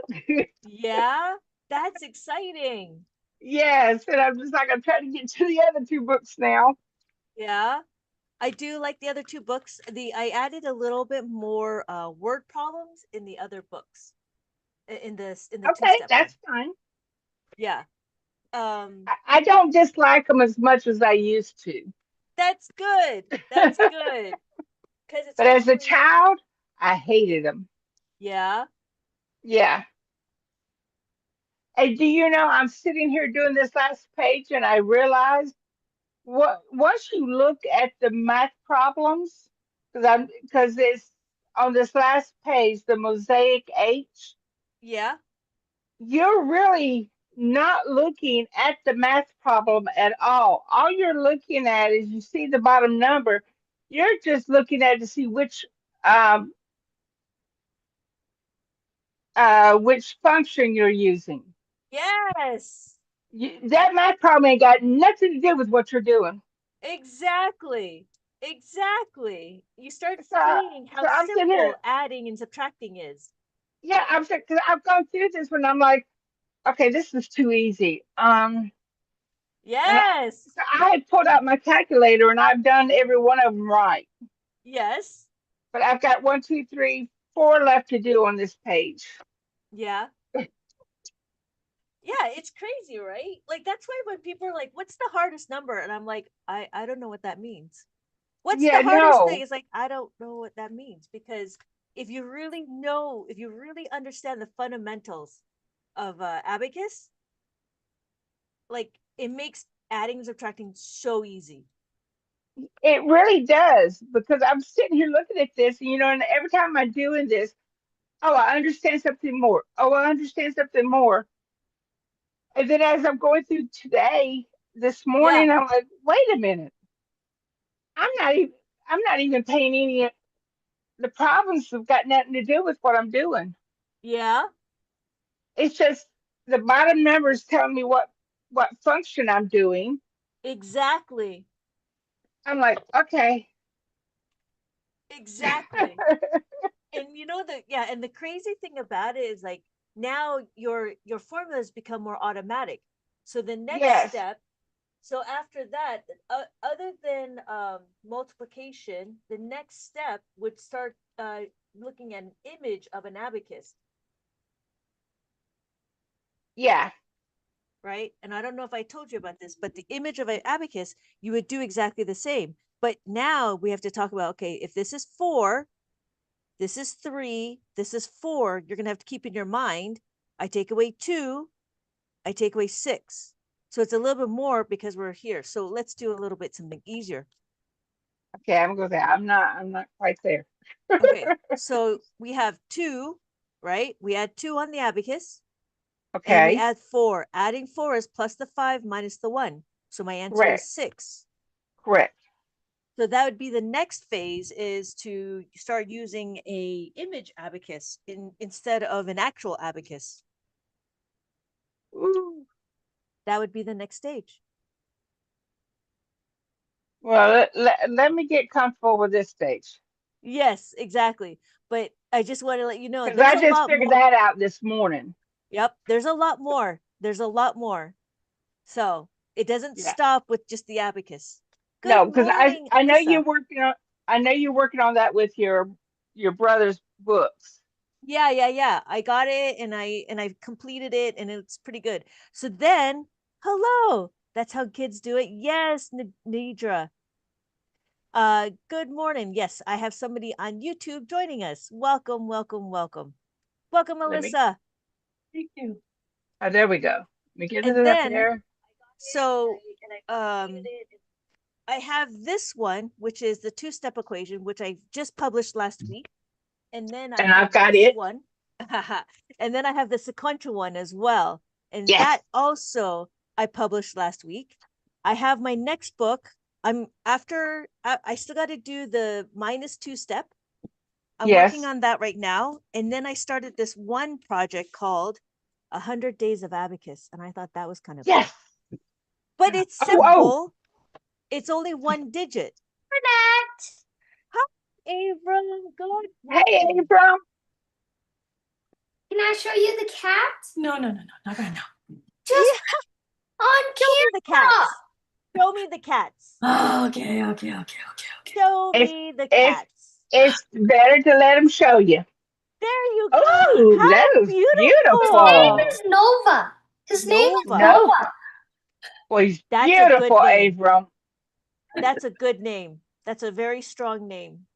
book. Yeah, that's exciting. Yes, and I'm just like I'm trying to get to the other two books now. Yeah. I do like the other two books. The I added a little bit more word problems in the other books in the Okay, two-step one. that's fine. Yeah. Um I don't dislike them as much as I used to. that's good. That's good. Cuz But as a especially child, I hated them. yeah. Yeah. And do you know, I'm sitting here doing this last page and I realized what once you look at the math problems, because it's on this last page, the mosaic H, Yeah. you're really not looking at the math problem at all. All you're looking at is you see the bottom number. You're just looking at to see um which function you're using. Yes. That math problem ain't got nothing to do with what you're doing. Exactly. Exactly. You start So, seeing how so I'm sitting simple here. adding and subtracting is. Yeah, I'm saying because I've gone through this when I'm like, okay, this is too easy. And Yes. so I had pulled out my calculator and I've done every one of them right, Yes. but I've got one, two, three, four left to do on this page. Yeah. Yeah, it's crazy, right? Like that's why when people are like, "What's the hardest number?" and I'm like, "I don't know what that means." What's the Yeah, hardest thing? no, It's like I don't know what that means because if you really understand the fundamentals of abacus, like it makes adding and subtracting so easy. it really does because I'm sitting here looking at this, and every time I'm doing this, oh, I understand something more. Oh, I understand something more. And then as I'm going through today, this Yeah, morning, I'm like, wait a minute. I'm not even I'm not even paying any the problems have got nothing to do with what I'm doing. yeah, It's just the bottom numbers telling me what function I'm doing. exactly, I'm like, okay. exactly. And you know the yeah, and the crazy thing about it is like now your formulas become more automatic. So the next Yes. step so after that, other than multiplication, the next step would start looking at an image of an abacus, Yeah. right? And I don't know if I told you about this, but the image of an abacus, you would do exactly the same. But now we have to talk about okay, if this is four, this is three, this is four, you're going to have to keep in your mind I take away two, I take away six. So it's a little bit more because we're here. So let's do a little bit something easier. Okay, I'm going to say I'm not quite there. Okay, so we have two, right? We add two on the abacus and we Okay. add four. Adding four is plus the five minus the one. So my answer is Correct. six. Correct. So that would be the next phase is to start using a image abacus instead of an actual abacus. Ooh. That would be the next stage. Well, let me get comfortable with this stage Yes, exactly. But I just want to let you know because there's I a just lot figured more. that out this morning. Yep, there's a lot more. There's a lot more. So it doesn't Yeah. stop with just the abacus. Good No, because I morning, I know you're Alyssa. working on I know you're working on that with your brother's books. Yeah, yeah, yeah. I got it and I completed it and it's pretty good. So then, hello. That's how kids do it. Yes, Nidra. Good morning. Yes, I have somebody on YouTube joining us. Welcome, welcome, welcome. Welcome, Let me Alyssa. thank you. Oh, there we go. Let me get And it up then, there. so I have this one, which is the two-step equation, which I just published last week. And then I And I've have got this it. one. And then I have the sequential one as well. And Yes. that also I published last week. I have my next book. I still got to do the minus two step. I'm working Yes. on that right now. And then I started this one project called 100 Days of Abacus. And I thought that was kind of Yes. fun. But it's Oh, oh. simple. It's only one digit. Hi, Abram. Good Hey, morning. Abram. Can I show you the cat? No, not right now. Just Yeah, on show me the camera. cats. Show me the cats. Oh, okay. Show It's me the it's cats. it's better to let him show you. There you go. Oh, How that is His name beautiful. beautiful. is Nova. His name is Nova. No, Nova. well, he's That's a good beautiful, name. Abram. That's a good name. That's a very strong name.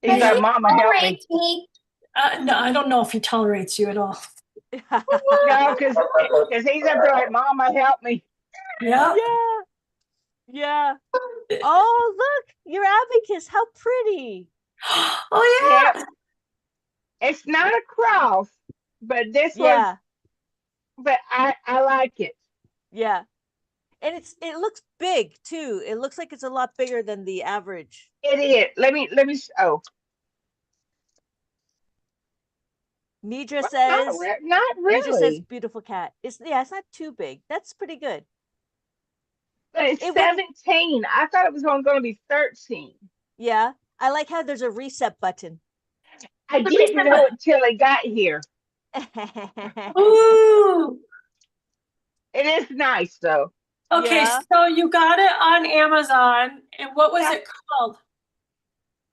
He's And like, he Mama, help me. tolerates me. No, I don't know if he tolerates you at all. No, because he's up there like, Mama, help me. Yeah. Yeah. Yeah. Oh, look, your abacus. How pretty. Oh Yep, yeah. it's not a cross, but this was, Yeah. but I like it. Yeah. And it looks big too. It looks like it's a lot bigger than the average. It is. Let me. Oh, Nidra well, says not Nidra says really. beautiful cat. It's not too big. That's pretty good. But it's It wouldn't 17. I thought it was going to be 13. yeah. I like how there's a reset button. I didn't know it till it got here. Ooh. It is nice though. Okay, Yeah. so you got it on Amazon, and what was Yeah. it called?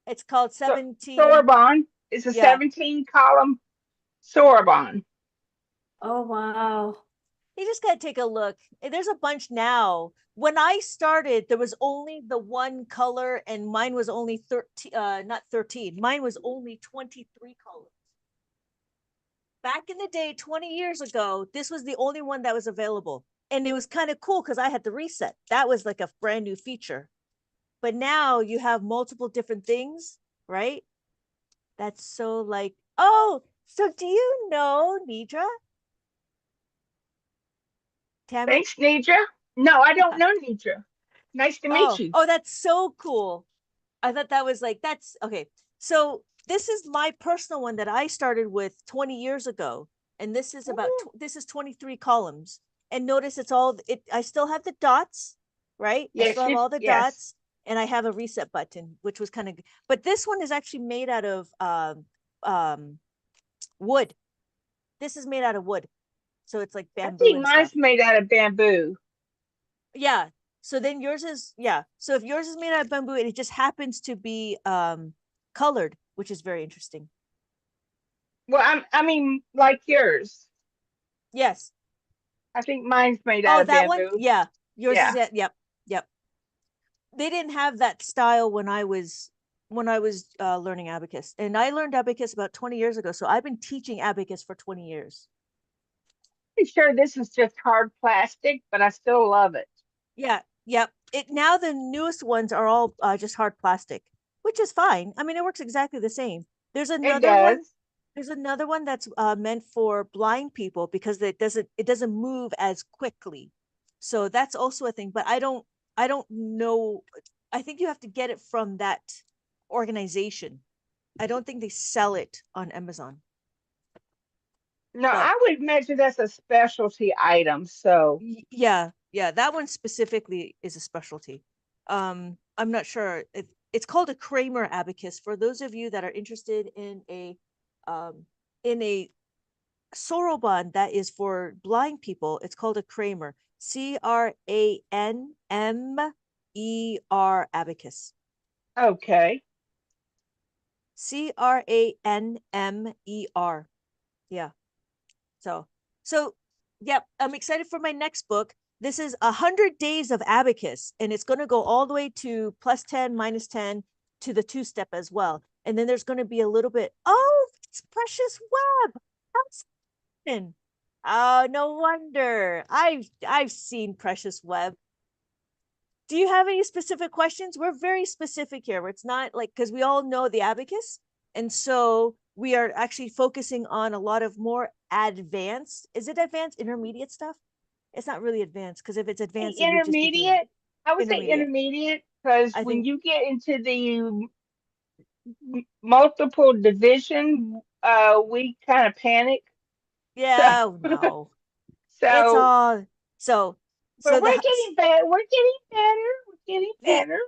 It's called So, 17. Sorbonne. It's a Yeah. 17 column Sorbonne. Oh wow. You just gotta take a look. There's a bunch now. When I started, there was only the one color, and mine was only 13, not 13. Mine was only 23 colors. Back in the day, 20 years ago, this was the only one that was available. And it was kind of cool because I had the reset. That was like a brand new feature. But now you have multiple different things, right? That's so like, oh, so do you know Nidra? Tammy? Thanks, Nidra. No, I don't know Nidra. Nice to meet Oh, you. oh, that's so cool. I thought that was like, that's okay. So this is my personal one that I started with 20 years ago. And this is about, this is 23 columns. And notice it's all, I still have the dots, right? I still Yes, have all the yes. dots and I have a reset button, which was kind of, but this one is actually made out of wood. This is made out of wood. So it's like I bamboo think and stuff. mine's made out of bamboo. Yeah. So then yours is, yeah. So if yours is made out of bamboo and it just happens to be colored, which is very interesting. Well, I mean, like yours. Yes. I think mine's made out Oh, of that one? bamboo. Yeah. Yours is Yeah. it. Yep. Yep. They didn't have that style when I was learning abacus. And I learned abacus about 20 years ago. So I've been teaching abacus for 20 years. Pretty sure this is just hard plastic, but I still love it. Yeah. Yep. It now the newest ones are all just hard plastic, which is fine. I mean, it works exactly the same. There's It another one does. There's another one that's meant for blind people because it doesn't move as quickly. So that's also a thing, but I don't know. I think you have to get it from that organization. I don't think they sell it on Amazon. No, But I would imagine that's a specialty item. So yeah, yeah, that one specifically is a specialty. I'm not sure. It's called a Kramer abacus. For those of you that are interested um in a soroban that is for blind people, it's called a Kramer. Cranmer abacus. okay. Cranmer. Yeah. So yep, I'm excited for my next book. This is 100 days of abacus, and it's going to go all the way to plus 10, minus 10 to the two step as well. And then there's going to be a little bit, oh, it's precious web. How's it? Oh, no wonder. I've seen precious web. Do you have any specific questions? We're very specific here. It's not like, because we all know the abacus. And so we are actually focusing on a lot of more advanced, is it advanced intermediate stuff? It's not really advanced because if it's The advanced, then we'd just be doing intermediate. I would say intermediate. intermediate because I when think, you get into the multiple division, we kind of panic. So, yeah, oh, no. It's so, all so but so the we're getting better. We're getting better. We're getting the better.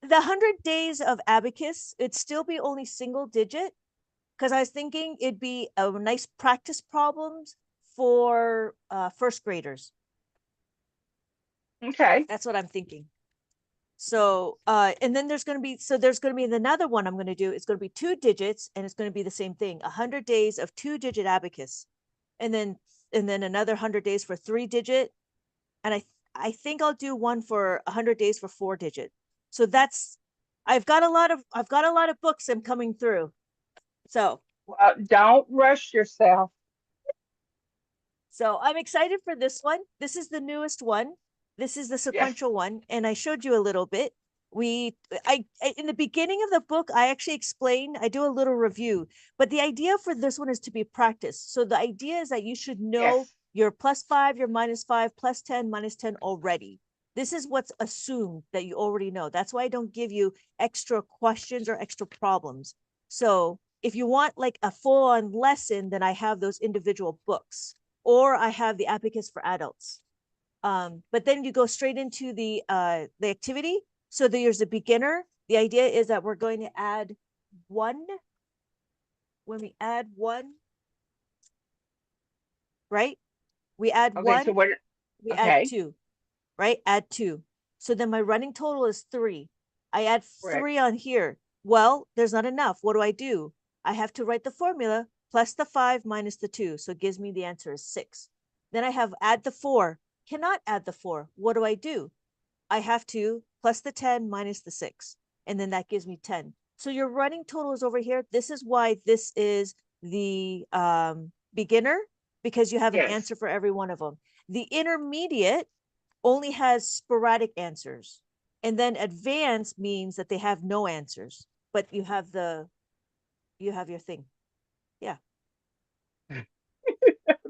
the 100 days of abacus, it'd still be only single digit, because I was thinking it'd be a nice practice problems for first graders. Okay. That's what I'm thinking. So, and then there's going to be, another one I'm going to do. It's going to be 2 digits, and it's going to be the same thing, 100 days of 2-digit abacus. And then another 100 days for 3-digit. And I think I'll do one for 100 days for 4-digit. So I've got a lot of books I'm coming through. So Well, don't rush yourself. I'm excited for this one. This is the newest one. This is the Yes. sequential one, and I showed you a little bit. I in the beginning of the book, I actually explained, I do a little review, but the idea for this one is to be practice. So the idea is that you should know Yes. your +5, your -5, +10, -10 already. This is what's assumed that you already know. That's why I don't give you extra questions or extra problems. So if you want like a full-on lesson, then I have those individual books, or I have the abacus for adults. But then you go straight into the activity. So there's a beginner. The idea is that we're going to add 1. When we add 1, right? We add Okay. 1, So what? we add Okay. 2, right? Add 2. So then my running total is 3. I add Correct. 3 on here. Well, there's not enough. What do? I have to write the formula plus the 5 minus the 2. So it gives me the answer is 6. Then I have add the 4. Cannot add the 4. What do? I have to plus the 10 minus the 6. And then that gives me 10. So your running total is over here. This is why this is the beginner, because you have an Yes. answer for every one of them. The intermediate only has sporadic answers. And then advanced means that they have no answers, but you have your thing. Yeah.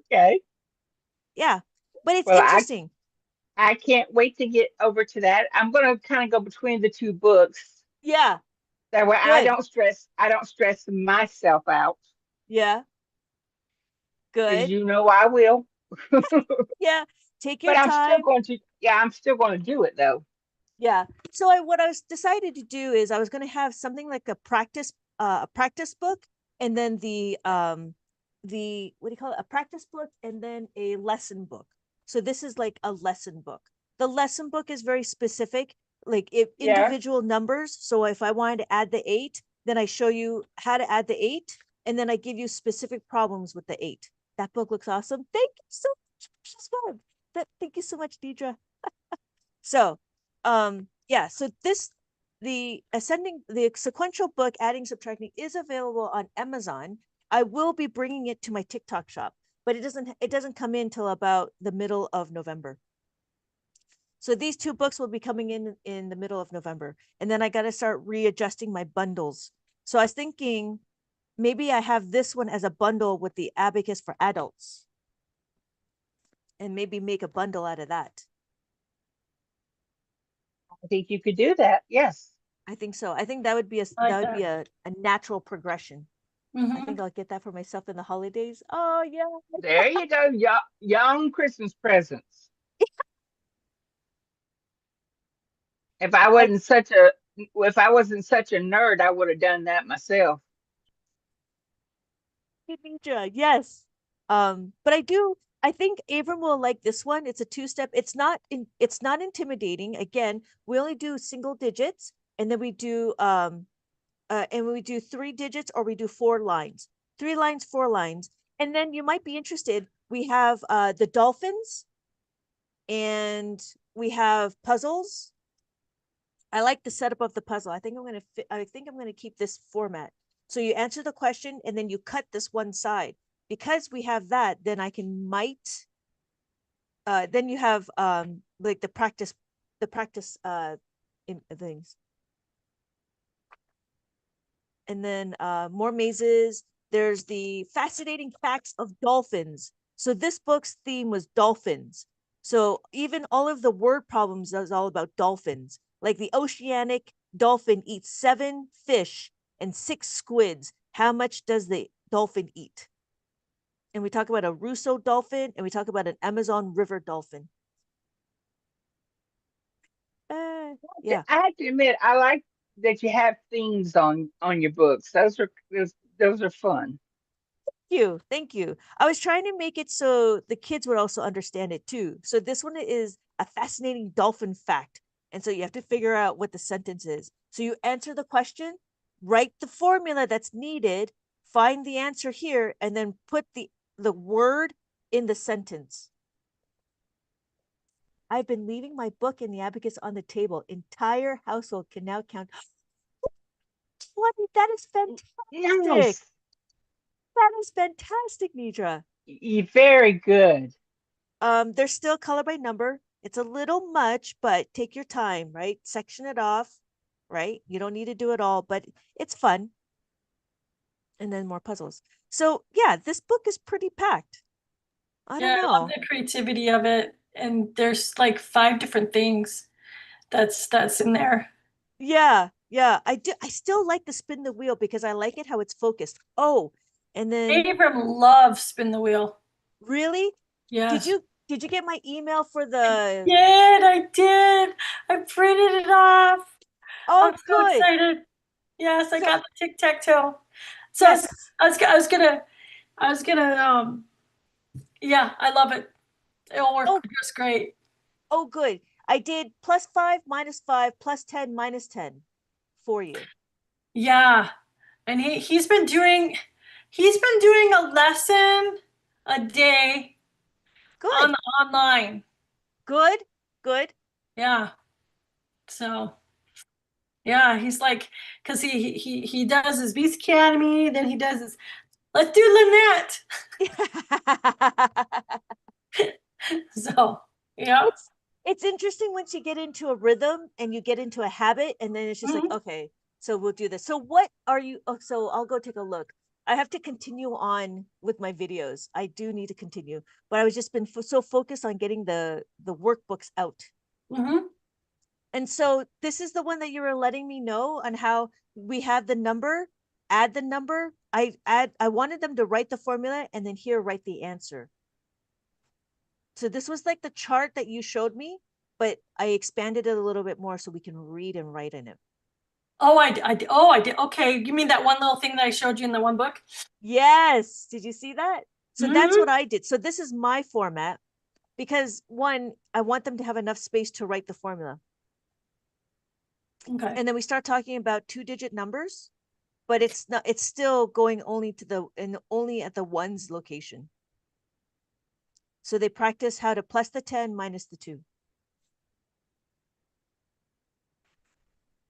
Okay. Yeah. But it's Well, interesting. I can't wait to get over to that. I'm going to kind of go between the 2 books. Yeah. That way Good. I don't stress myself out, Yeah. because Good. you know I will. Yeah. Take your But I'm still time. going to, yeah, I'm still going to do it though. Yeah. So what I was decided to do is I was going to have something like a practice book, and then the what do you call it? A practice book, and then a lesson book. So this is like a lesson book. The lesson book is very specific, like if Yeah. individual numbers. So if I wanted to add the 8, then I show you how to add the 8, and then I give you specific problems with the 8. That book looks awesome. Thank you so much. Precious one. Thank you so much, Deidre. So, yeah, so the sequential book, adding, subtracting, is available on Amazon. I will be bringing it to my TikTok shop, but it doesn't come in till about the middle of November. So these 2 books will be coming in the middle of November, and then I got to start readjusting my bundles. So I was thinking maybe I have this one as a bundle with the abacus for adults, and maybe make a bundle out of that. I think you could do that. Yes. I think so. I think that would be I like that would be that. a natural progression. I Mhm. think I'll get that for myself in the holidays. Oh yeah. There you go. Young Christmas presents. If I Like wasn't such a if I wasn't such a nerd, I would have done that myself. Ninja, yes. But I think Abram will like this one. It's a 2-step. It's not intimidating. Again, we only do single digits, and then we do 3 digits, or we do 4 lines. 3 lines, 4 lines. And then you might be interested. We have the dolphins, and we have puzzles. I like the setup of the puzzle. I think I'm gonna keep this format. So you answer the question, and then you cut this one side. Because we have that, then I can might then you have like the practice in things. And then more mazes. There's the fascinating facts of dolphins. So this book's theme was dolphins. So even all of the word problems is all about dolphins. Like the oceanic dolphin eats 7 fish and 6 squids. How much does the dolphin eat? And we talk about a Russo dolphin, and we talk about an Amazon River dolphin. Yeah. I have to admit, I like that you have themes on your books. Those those are fun. Thank you. I was trying to make it so the kids would also understand it too. So this one is a fascinating dolphin fact. And so you have to figure out what the sentence is. So you answer the question, write the formula that's needed, find the answer here, and then put the word in the sentence. I've been leaving my book and the abacus on the table. Entire household can now count. What? That is fantastic. Nice. That is fantastic, Nidra. Very good. There's still color by number. It's a little much, but take your time, right? Section it off, right? You don't need to do it all, but it's fun. And then more puzzles. So yeah, this book is pretty packed. I don't I love know. the creativity of it. And there's like 5 different things that's in there. Yeah, yeah. I still like the spin the wheel because I like it how it's focused. Oh, and then Abram loves spin the wheel. really? Yes. Did you get my email for the I did. I printed it off. Oh, I'm so good. excited. Yes, I So got the tic-tac-toe. So yes. I was gonna yeah, I love it. It'll work Oh, just great. oh, good. I did +5, -5, +10, -10 for you. Yeah. And he's been doing a lesson a day on Good, online. good, good. Yeah. So yeah, he's like, because he does his Beast Academy, then he does his let's do Lynette. So yeah. it's it's interesting once you get into a rhythm and you get into a habit, and then it's just like, Mhm. okay, so we'll do this. So what are you? Oh, so I'll go take a look. I have to continue on with my videos. I do need to continue, but I was just been so focused on getting the workbooks out. Mhm. And so this is the one that you were letting me know on how we have the number, add the number. I wanted them to write the formula and then here write the answer. So this was like the chart that you showed me, but I expanded it a little bit more so we can read and write in it. Oh, I did. Okay, you mean that one little thing that I showed you in the one book? Yes. Did you see that? So that's what Mhm. I did. So this is my format because one, I want them to have enough space to write the formula. Okay. And then we start talking about 2-digit numbers, but it's still going only to only at the ones location. So they practice how to plus the 10 minus the 2.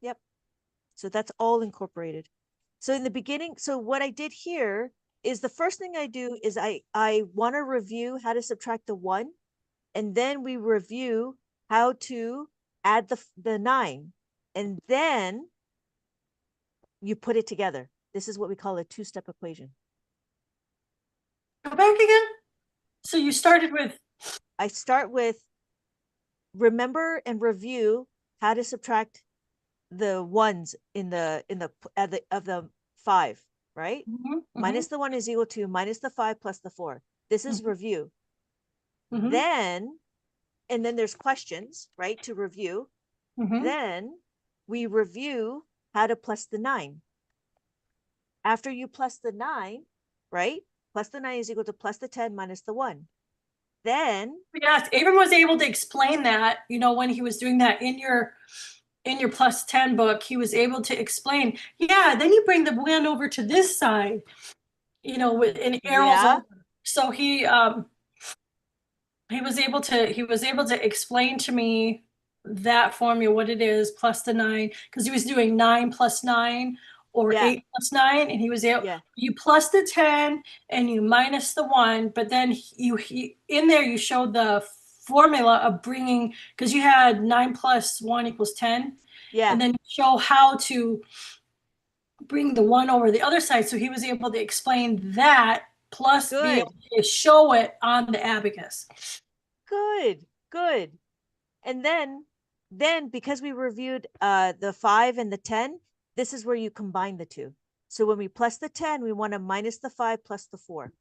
Yep. So that's all incorporated. So in the beginning, so what I did here is the first thing I do is I want to review how to subtract the 1, and then we review how to add the 9, and then you put it together. This is what we call a 2-step equation. Go back again. So you started with I start with remember and review how to subtract the ones in the of the 5, right? Minus the 1 is equal to minus the 5 plus the 4. This is review. Then, and then there's questions, right, to review. Then we review how to plus the 9. After you plus the 9, right? Plus the 9 is equal to plus the 10 minus the 1. Then yes, Abram was able to explain that, when he was doing that in your plus 10 book, he was able to explain, yeah, then you bring the blend over to this side, with an arrows yeah, over. So he was able to explain to me that formula, what it is, plus the 9, because he was doing 9 plus 9 or yeah, 8 plus 9, and he was able, yeah, you plus the 10 and you minus the 1, but then in there you showed the formula of bringing, because you had 9 plus 1 equals 10, yeah. and then show how to bring the 1 over the other side. So he was able to explain that, plus be able Good, to show it on the abacus. good, good. And then because we reviewed the 5 and the 10, this is where you combine the two. So when we plus the 10, we want to minus the 5 plus the 4.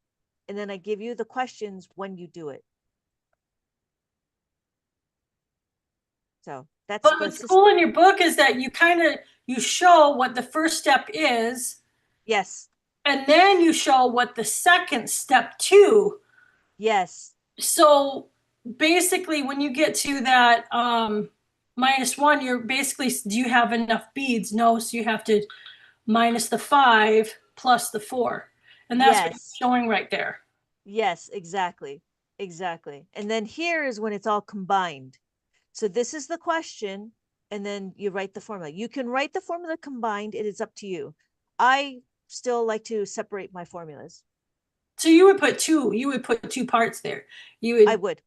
And then I give you the questions when you do it. So that's But what's cool in your book is that you show what the first step is, yes. and then you show what the second step 2. Yes. So basically when you get to that -1, you're basically, do you have enough beads? No, so you have to minus the 5 plus the 4. And that's what Yes. you're showing right there. Yes, exactly. Exactly. And then here is when it's all combined. So this is the question, and then you write the formula. You can write the formula combined, it is up to you. I still like to separate my formulas. So you would put two parts there. You would I would.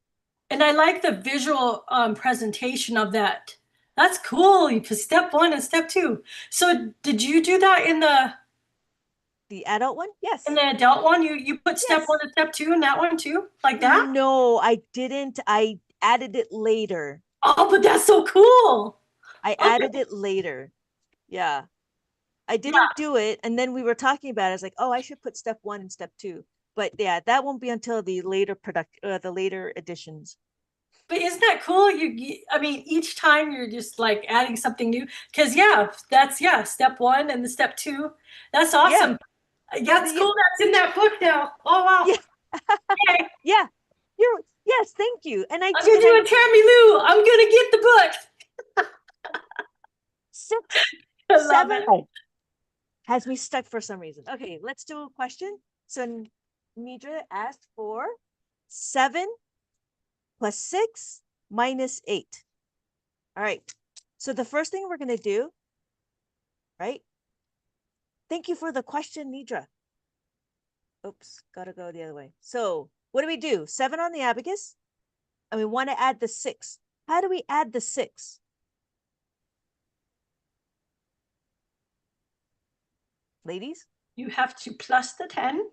And I like the visual presentation of that. That's cool. You put step 1 and step 2. So did you do that in The adult one? Yes. the adult one? You put step Yes. 1 and step 2 in that one too? Like that? No, I didn't. I added it later. Oh, but that's so cool. I Okay. added it later. Yeah. I didn't do it. And then we were talking about it. I was like, oh, I should put step 1 and step 2. But yeah, that won't be until the later the later editions. But isn't that cool? I mean, each time you're just like adding something new. Because that's step 1 and the step 2. That's awesome. Yeah, it's cool. That's in that book now. Oh wow. Yeah. Okay. Yeah. Yes, thank you. And I'm gonna do a Tammy Lou. I'm gonna get the book. 6, I love 7 it. has me stuck for some reason. Okay, let's do a question. So Nidra asked for 7 plus 6 minus 8. All right. So the first thing we're going to do, right? Thank you for the question, Nidra. Oops, got to go the other way. So what do we do? 7 on the abacus, and we want to add the 6. How do we add the 6? Ladies? You have to plus the 10.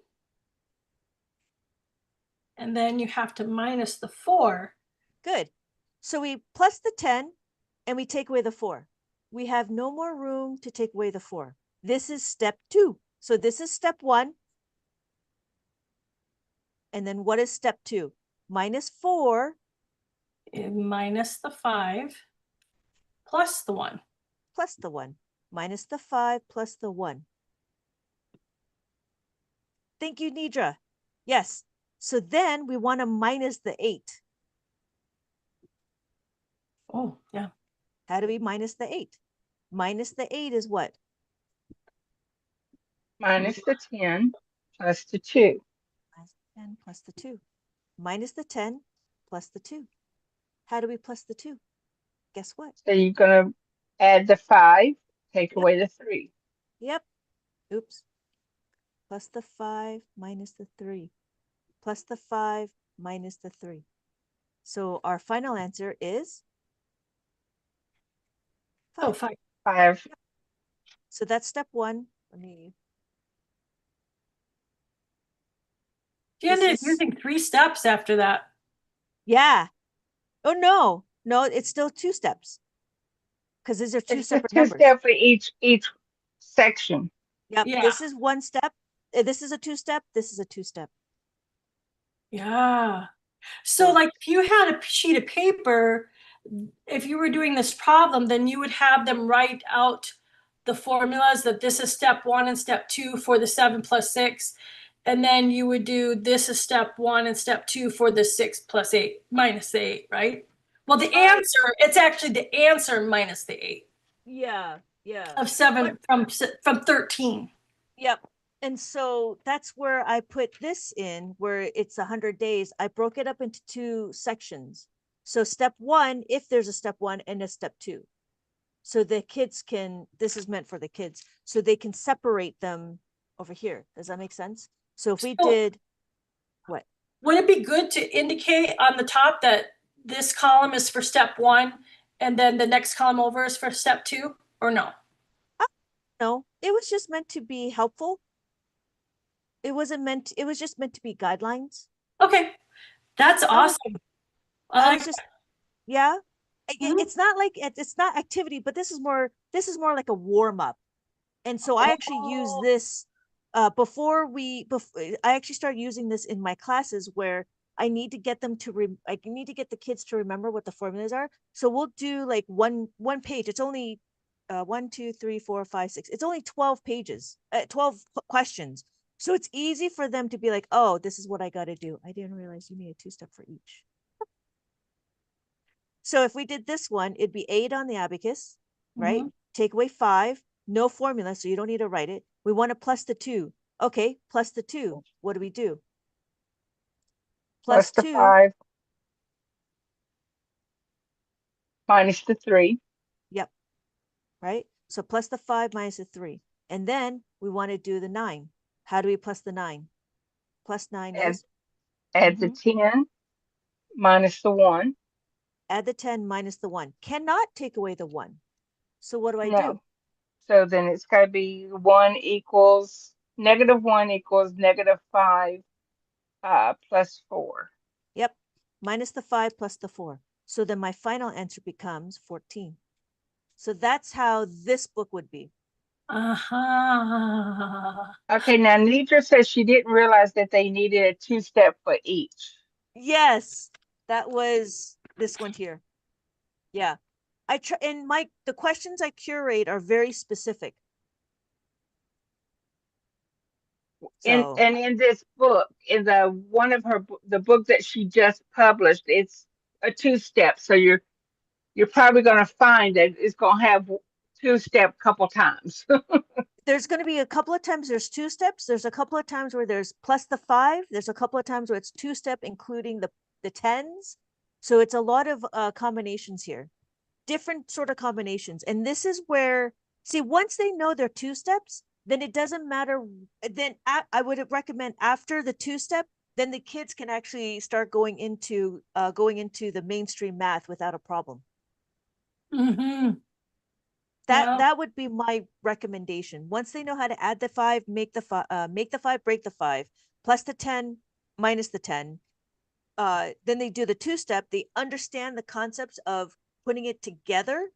And then you have to minus the 4. Good. So we plus the 10 and we take away the 4. We have no more room to take away the 4. This is step 2. So this is step 1. And then what is step 2? Minus 4. Minus the 5 plus the 1. Plus the 1. Minus the 5 plus the 1. Thank you, Nidra. Yes. So then we want to minus the 8. Oh, yeah. How do we minus the 8? Minus the 8 is what? Minus the 10 plus the 2. Minus the 10 plus the 2. Minus the 10 plus the 2. How do we plus the 2? Guess what? So you're going to add the 5, take Yep. away the 3. Yep. Oops. Plus the 5 minus the 3. Plus the 5 minus the 3. So our final answer is 5. Oh, 5. 5. So that's step 1. Let me. You ended up using 3 steps after that. Yeah. Oh, no. No, it's still 2 steps. Because these are 2 It's separate just 2 numbers. steps for each section. Yep. Yeah. This is 1 step. This is a 2-step. This is a 2-step. Yeah. So like if you had a sheet of paper, if you were doing this problem, then you would have them write out the formulas that this is step 1 and step 2 for the 7 plus 6. And then you would do this is step 1 and step 2 for the 6 plus 8 minus the 8, right? Well, the answer, it's actually the answer minus the 8. Yeah. Yeah. Of 7 from 13. Yep. And so that's where I put this in, where it's 100 days. I broke it up into 2 sections. So step 1, if there's a step 1 and a step 2. So the kids can, this is meant for the kids, so they can separate them over here. Does that make sense? So if we did, what? Would it be good to indicate on the top that this column is for step 1 and then the next column over is for step 2, or no? No, it was just meant to be helpful. It wasn't meant, it was just meant to be guidelines. Okay, that's awesome. I was just, yeah. It's not like, it's not activity, but this is more like a warm up. And so I actually use this before I actually started using this in my classes where I need to get them to I need to get the kids to remember what the formulas are. So we'll do like one page. It's only 1, 2, 3, 4, 5, 6. It's only 12 pages, 12 questions. So it's easy for them to be like, oh, this is what I got to do. I didn't realize you need a 2-step for each. So if we did this one, it'd be 8 on the abacus, right? Mhm. Take away 5, no formula, so you don't need to write it. We want to plus the 2. Okay, plus the 2. What do we do? Plus Plus the 2, 5 minus the 3. yep, right? So plus the 5 minus the 3. And then we want to do the 9. How do we plus the 9? Plus 9 Add, is? add the 10 minus the 1. Add the 10 minus the 1. Cannot take away the 1. So what do I do? No. So then it's got to be 1 equals, -1 equals -5 plus 4. Yep, minus the 5 plus the 4. So then my final answer becomes 14. So that's how this book would be. Uh-huh. Okay, now Nidra says she didn't realize that they needed a 2-step for each. Yes, that was this one here. Yeah. I try, and the questions I curate are very specific. So And in this book, in the one of her the book that she just published, it's a 2-step. So you're probably going to find that it's going to have 2-step couple times. there's going to be a couple of times there's 2 steps. There's a couple of times where there's plus the 5. There's a couple of times where it's 2-step, including the 10s. So it's a lot of combinations here, different sort of combinations. And this is where, see, once they know they're 2 steps, then it doesn't matter. Then I would recommend after the 2-step, then the kids can actually start going into the mainstream math without a problem. Mm-hmm. That would be my recommendation. Once they know how to add the 5, make the 5, break the 5, plus the 10, minus the 10. Then they do the 2-step. They understand the concepts of putting it together.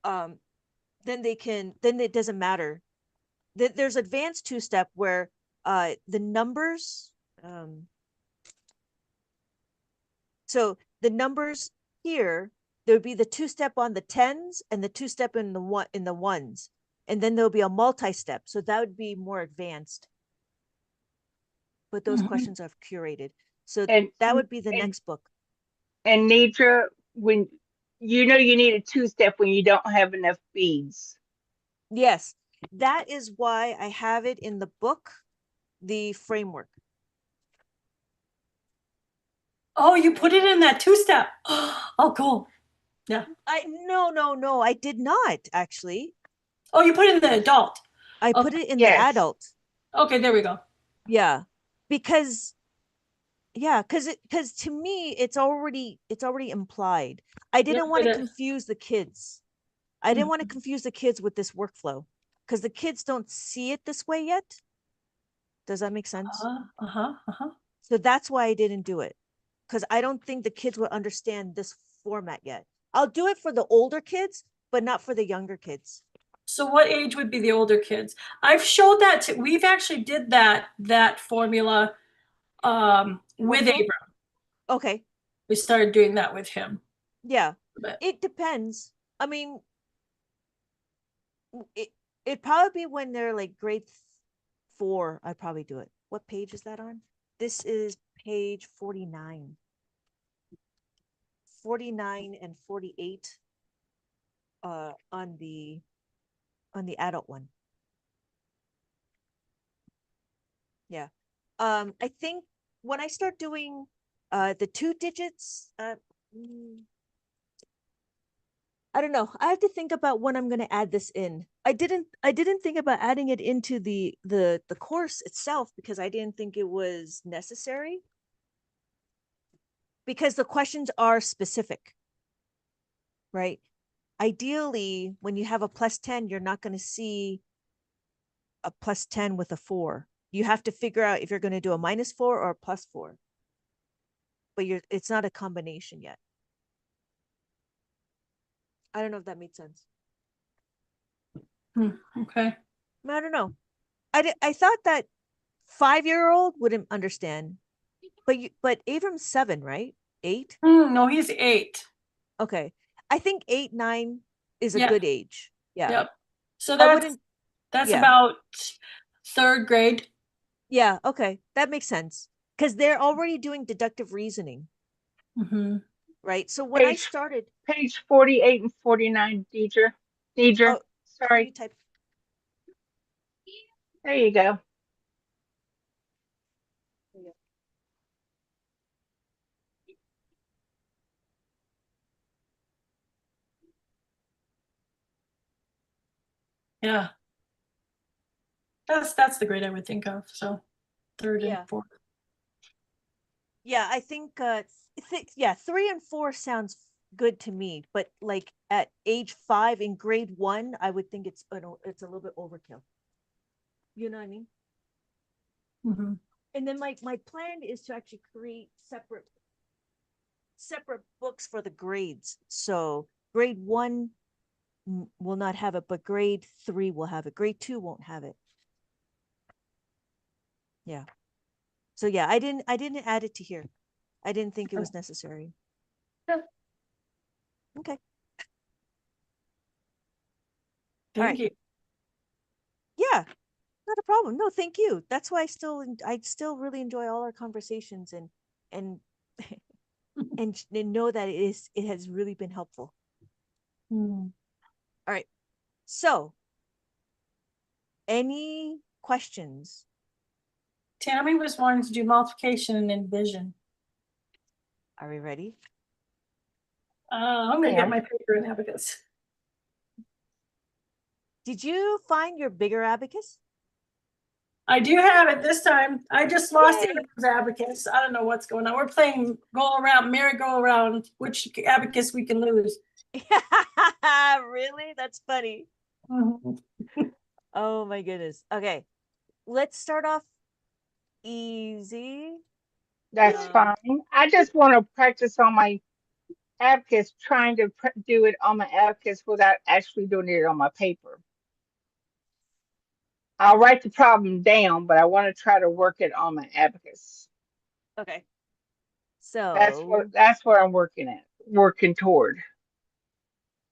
Then it doesn't matter. There's advanced 2-step where the numbers. So the numbers here, there would be the 2-step on the 10s and the 2-step in the 1s, and then there'll be a multi-step. So that would be more advanced. But those Mhm. questions are curated. So And that would be the and, next book. and Nidra, when you know you need a 2-step when you don't have enough beads. Yes, that is why I have it in the book, the framework. Oh, you put it in that 2-step. Oh, cool. Yeah. No, I did not actually. Oh, you put it in the adult. I Okay. put it in the Yes. adult. Okay, there we go. Yeah, because to me it's already implied. I didn't Yep, want to it is. confuse the kids. I didn't want to Mhm. confuse the kids with this workflow because the kids don't see it this way yet. Does that make sense? Uh-huh. So that's why I didn't do it, because I don't think the kids would understand this format yet. I'll do it for the older kids, but not for the younger kids. So what age would be the older kids? I've showed that we've actually did that formula with Workflow? Abram. Okay. We started doing that with him. Yeah. But It depends. I mean, it'd probably be when they're like grade 4, I'd probably do it. What page is that on? This is page 49. 49 and 48 on the adult one. Yeah. I think when I start doing the 2 digits, I don't know. I have to think about when I'm going to add this in. I didn't think about adding it into the course itself because I didn't think it was necessary. Because the questions are specific. Right? Ideally, when you have a plus 10, you're not going to see a plus 10 with a 4. You have to figure out if you're going to do a -4 or a +4. But it's not a combination yet. I don't know if that made sense. Okay. I don't know. I thought that 5-year-old wouldn't understand. But Abram's 7, right? 8? No, he's 8. Okay. I think 8, 9 is a Yeah. good age. Yeah. Yep. So I wouldn't that's yeah. about third grade. Yeah, okay. That makes sense. Because they're already doing deductive reasoning, Mm-hmm. right? So when I Page started, page 48 and 49, Deidre. Deidre, oh, you sorry. type. There you go. Yeah. That's the grade I would think of. So third and Yeah. fourth. Yeah, I think yeah, 3 and 4 sounds good to me, but like at age 5 in grade 1, I would think it's a little bit overkill. You know what I mean? Mm-hmm. And then my plan is to actually create separate books for the grades. So grade 1 will not have it, but grade 3 will have it. Grade 2 won't have it. Yeah. So yeah, I didn't add it to here. I didn't think it was necessary. Yeah. Okay. All Thank right. you. Yeah, not a problem. No, thank you. That's why I still really enjoy all our conversations and and know that it has really been helpful. Mm. All right. So, any questions? Tammy was wanting to do multiplication and division. Are we ready? I'm gonna Yeah. get my paper in Abacus. Did you find your bigger abacus? I do have it this time. I just lost Yay! Eric's Abacus. I don't know what's going on. We're playing merry-go-around, which Abacus we can lose. Really? That's funny. Mhm. Oh my goodness. Okay. Let's start off easy. That's fine. I just want to practice on my abacus, trying to do it on my abacus without actually doing it on my paper. I'll write the problem down, but I want to try to work it on my abacus. Okay. That's what So, that's what I'm working toward.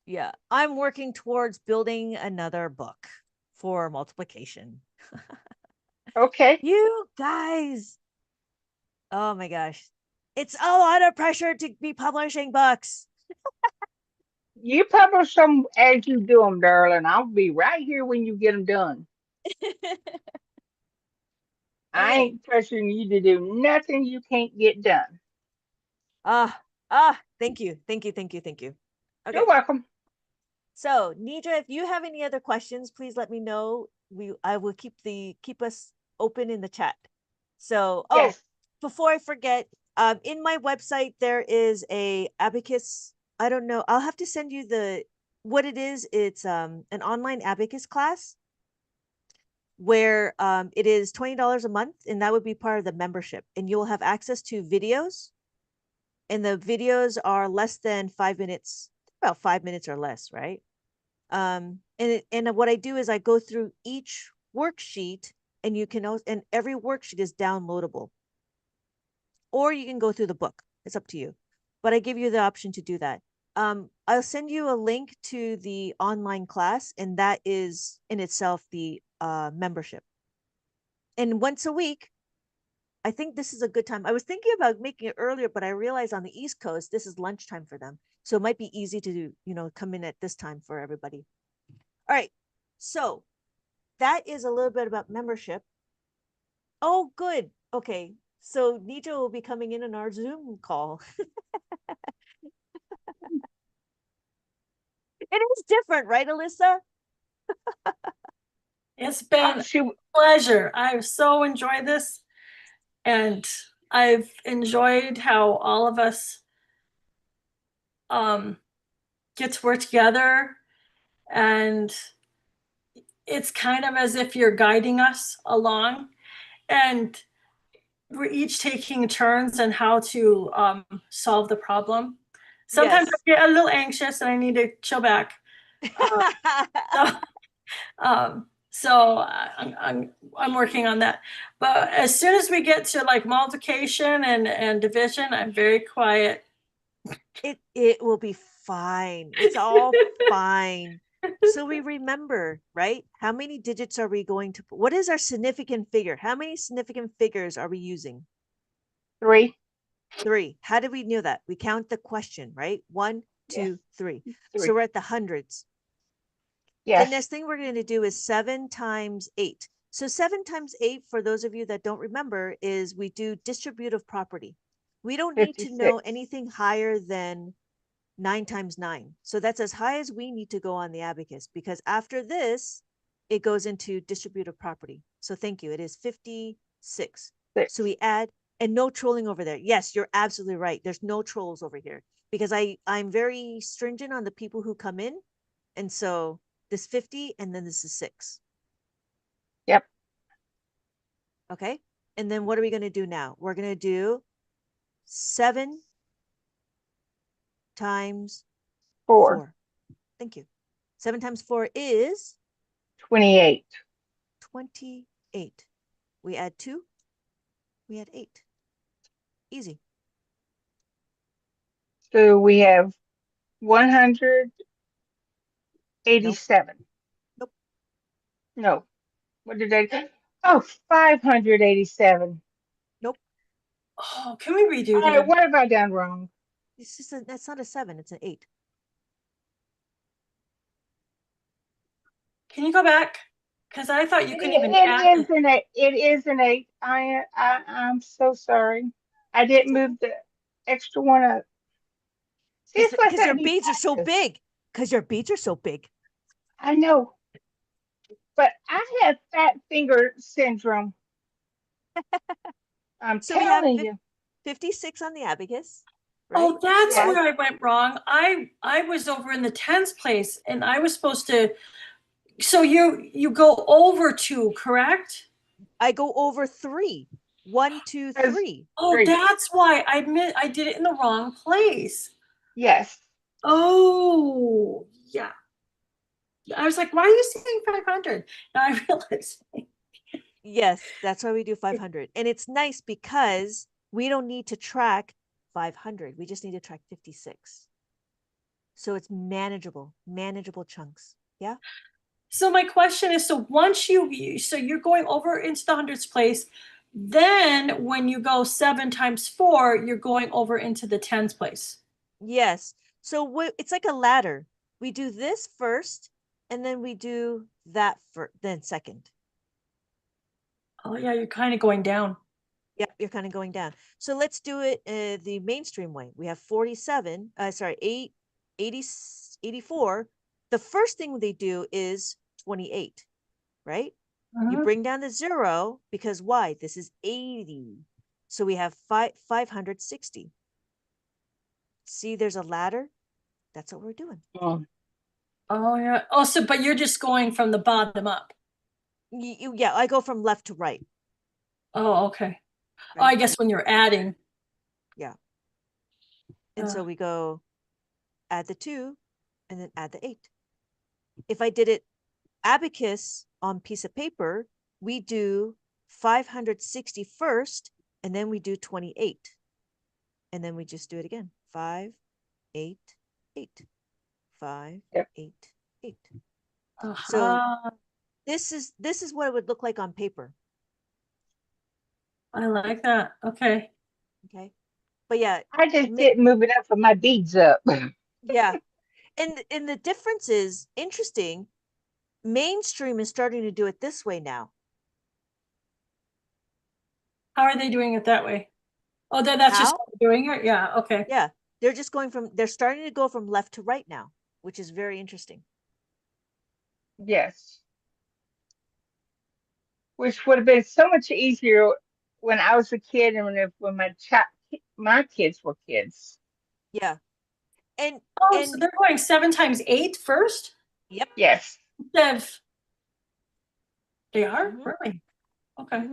yeah, I'm working towards building another book for multiplication. Okay. You guys, oh my gosh. It's a lot of pressure to be publishing books. You publish them as you do them, darling. I'll be right here when you get them done. I Okay. ain't pressuring you to do nothing you can't get done. Thank you. Thank you. Thank you. Thank you. You're Okay. welcome. So, Nidra, if you have any other questions, please let me know. I will keep us open in the chat. So, Yes. before I forget, in my website there is a abacus. I don't know. I'll have to send you what it is. It's an online abacus class where it is $20 a month, and that would be part of the membership, and you'll have access to videos, and the videos are less than 5 minutes, about 5 minutes or less, right? And what I do is I go through each worksheet, and you can also, and every worksheet is downloadable, or you can go through the book. It's up to you, but I give you the option to do that. I'll send you a link to the online class, and that is in itself the membership. And once a week, I think this is a good time. I was thinking about making it earlier, but I realized on the East Coast, this is lunchtime for them. So it might be easy to do, come in at this time for everybody. All right. So that is a little bit about membership. Oh, good. Okay. So Nija will be coming in on our Zoom call. It is different, right, Alyssa? It's been a She pleasure. I've so enjoyed this, and I've enjoyed how all of us get to work together, and it's kind of as if you're guiding us along, and we're each taking turns on how to solve the problem. Sometimes Yes. I get a little anxious and I need to chill back. So, I'm working on that. But as soon as we get to like multiplication and division, I'm very quiet. It will be fine. It's all fine. So we remember, right? How many digits are we going to, what is our significant figure? How many significant figures are we using? 3. 3. How did we know that? We count the question, right? 1, Yes. 2, 3. 3. So we're at the hundreds. The Yes. next thing we're going to do is 7 times 8. So 7 times 8, for those of you that don't remember, is we do distributive property. We don't need to know 56. anything higher than 9 times 9. So that's as high as we need to go on the abacus, because after this, it goes into distributive property. So thank you. It is 56. 6. So we add, and no trolling over there. Yes, you're absolutely right. There's no trolls over here because I'm very stringent on the people who come in. And so this 50 and then this is 6. Yep. Okay. And then what are we going to do now? We're going to do 7 times 4. 4. Thank you. 7 times 4 is 28. 28. We add 2. We add 8. Easy. So we have 187. Nope. No. What did I? Oh, 587. Nope. Oh, can we redo All right, that? what have I done wrong? It's just that's not a 7. It's an 8. Can you go back? Because I thought you couldn't even It add is an 8. It is an 8. I'm so sorry. I didn't move the extra one up. See, it's like Because that your in these beads are so classes. big. Because your beads are so big. I know, but I have fat finger syndrome. I'm So we have telling you. 56 on the abacus, right? Oh, that's Yes. where I went wrong. I was over in the tens place, and I was supposed to. So you go over 2, correct? I go over 3. 1, 2, 'Cause 3. Oh, 3. that's why I did it in the wrong place. Yes. Oh, yeah. I was like, why are you saying 500? Now I realized. Yes, that's why we do 500. And it's nice because we don't need to track 500. We just need to track 56. So it's manageable chunks. Yeah. So my question is, so once so you're going over into the hundreds place, then when you go 7 times 4, you're going over into the tens place. Yes. So it's like a ladder. We do this first, and then we do that then second. Oh yeah, you're kind of going down. Yep, you're kind of going down. So let's do it the mainstream way. We have 47, 80, 84. The first thing they do is 28, right? You Uh-huh. bring down the 0 because why? This is 80. So we have 560. See, there's a ladder. That's what we're doing. Mm. Oh yeah. Oh, so but you're just going from the bottom up. Yeah, I go from left to right. Oh, okay. Oh, Right? I guess when you're adding. Yeah. And so we go add the 2 and then add the 8. If I did it abacus on piece of paper, we do 560 first, and then we do 28. And then we just do it again. 5, 8, 8. 5, Yep. 8, 8. So Uh-huh. this is what it would look like on paper. I like that. Okay. Okay. But yeah, I just didn't move it up for my beads up. yeah. And the difference is interesting. Mainstream is starting to do it this way now. How are they doing it that way? Oh, that's just How? doing it? Yeah, okay. Yeah. They're starting to go from left to right now, which is very interesting. Yes. Which would have been so much easier when I was a kid and when my kids were kids. Yeah. And Oh, so they're going 7 times 8 first? yep. Yes. Instead of they are? Mhm. Really? Okay.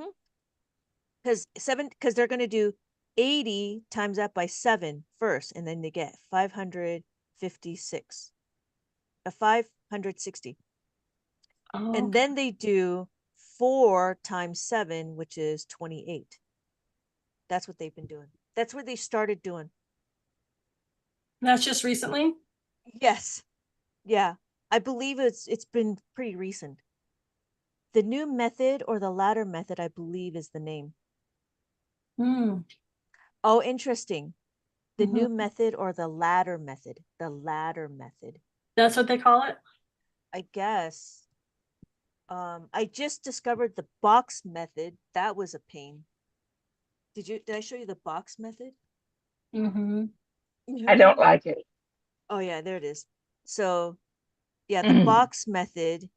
Because they're going to do 80 times that by 7 first, and then they get 556. 560. Oh, And okay. then they do 4 times 7, which is 28. That's what they've been doing. That's what they started doing. That's just recently? Yes. Yeah. I believe it's been pretty recent. The new method or the ladder method, I believe, is the name. Hmm. Oh, interesting. The new Mhm. method or the ladder method. The ladder method. That's what they call it? I guess. I just discovered the box method. That was a pain. Did I show you the box method? Mm-hmm. I don't like it. Oh yeah, there it is. So yeah, the Mm. box method,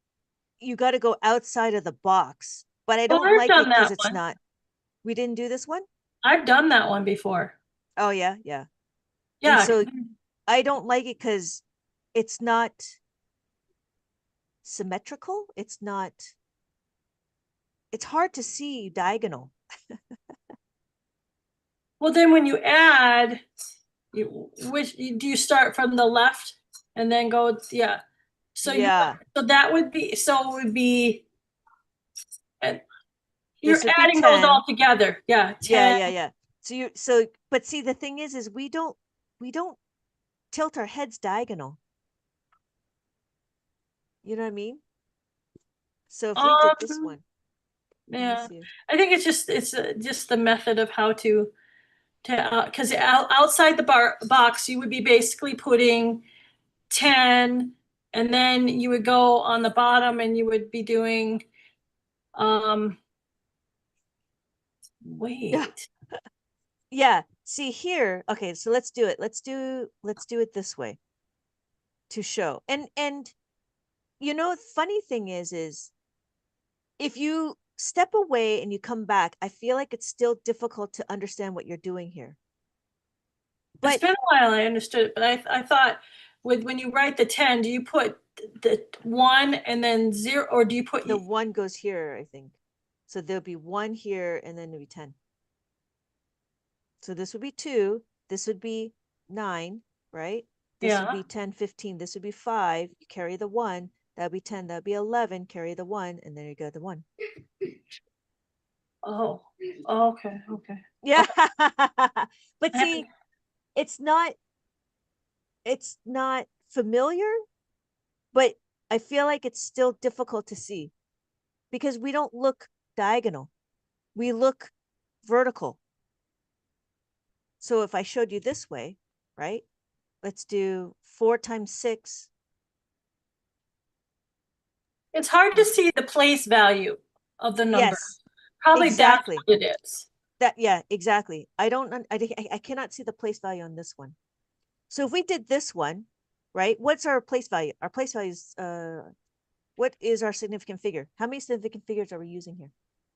you got to go outside of the box. But I Oh, don't I've like it done because that it's one. not. We didn't do this one? I've done that one before. Oh yeah, yeah. And Yeah. so I don't like it because it's not symmetrical. It's hard to see diagonal. Well, then when you add, do you start from the left and then go, yeah. So Yeah. so that would be, so it would be, and you're This would be adding those 10. all together. Yeah, Yeah, 10. yeah, yeah. But see, the thing is we don't tilt our heads diagonal. You know what I mean? So if we did this one, let me Yeah, see. I think it's just the method of how to because outside the box you would be basically putting 10, and then you would go on the bottom and you would be doing Yeah. wait. Yeah. See here. Okay, so let's do it. Let's do it this way to show. And funny thing is if you step away and you come back, I feel like it's still difficult to understand what you're doing here. It's But been a while I understood it, but I thought when you write the 10, do you put the 1 and then 0, or do you put the 1 goes here, I think. So there'll be 1 here and then there'll be 10. So this would be 2, this would be 9, right? This would yeah. be 10, 15, this would be 5, you carry the 1, that would be 10, that would be 11, carry the 1, and then you go the 1. Oh, okay, okay. Yeah. But I haven't- see, it's not familiar, but I feel like it's still difficult to see because we don't look diagonal. We look vertical. So if I showed you this way, right? Let's do 4 times 6. It's hard to see the place value of the number. Yes, Probably that's exactly. what it is. Yeah, exactly. I cannot see the place value on this one. So if we did this one, right? What's our place value? Our place value is what is our significant figure? How many significant figures are we using here?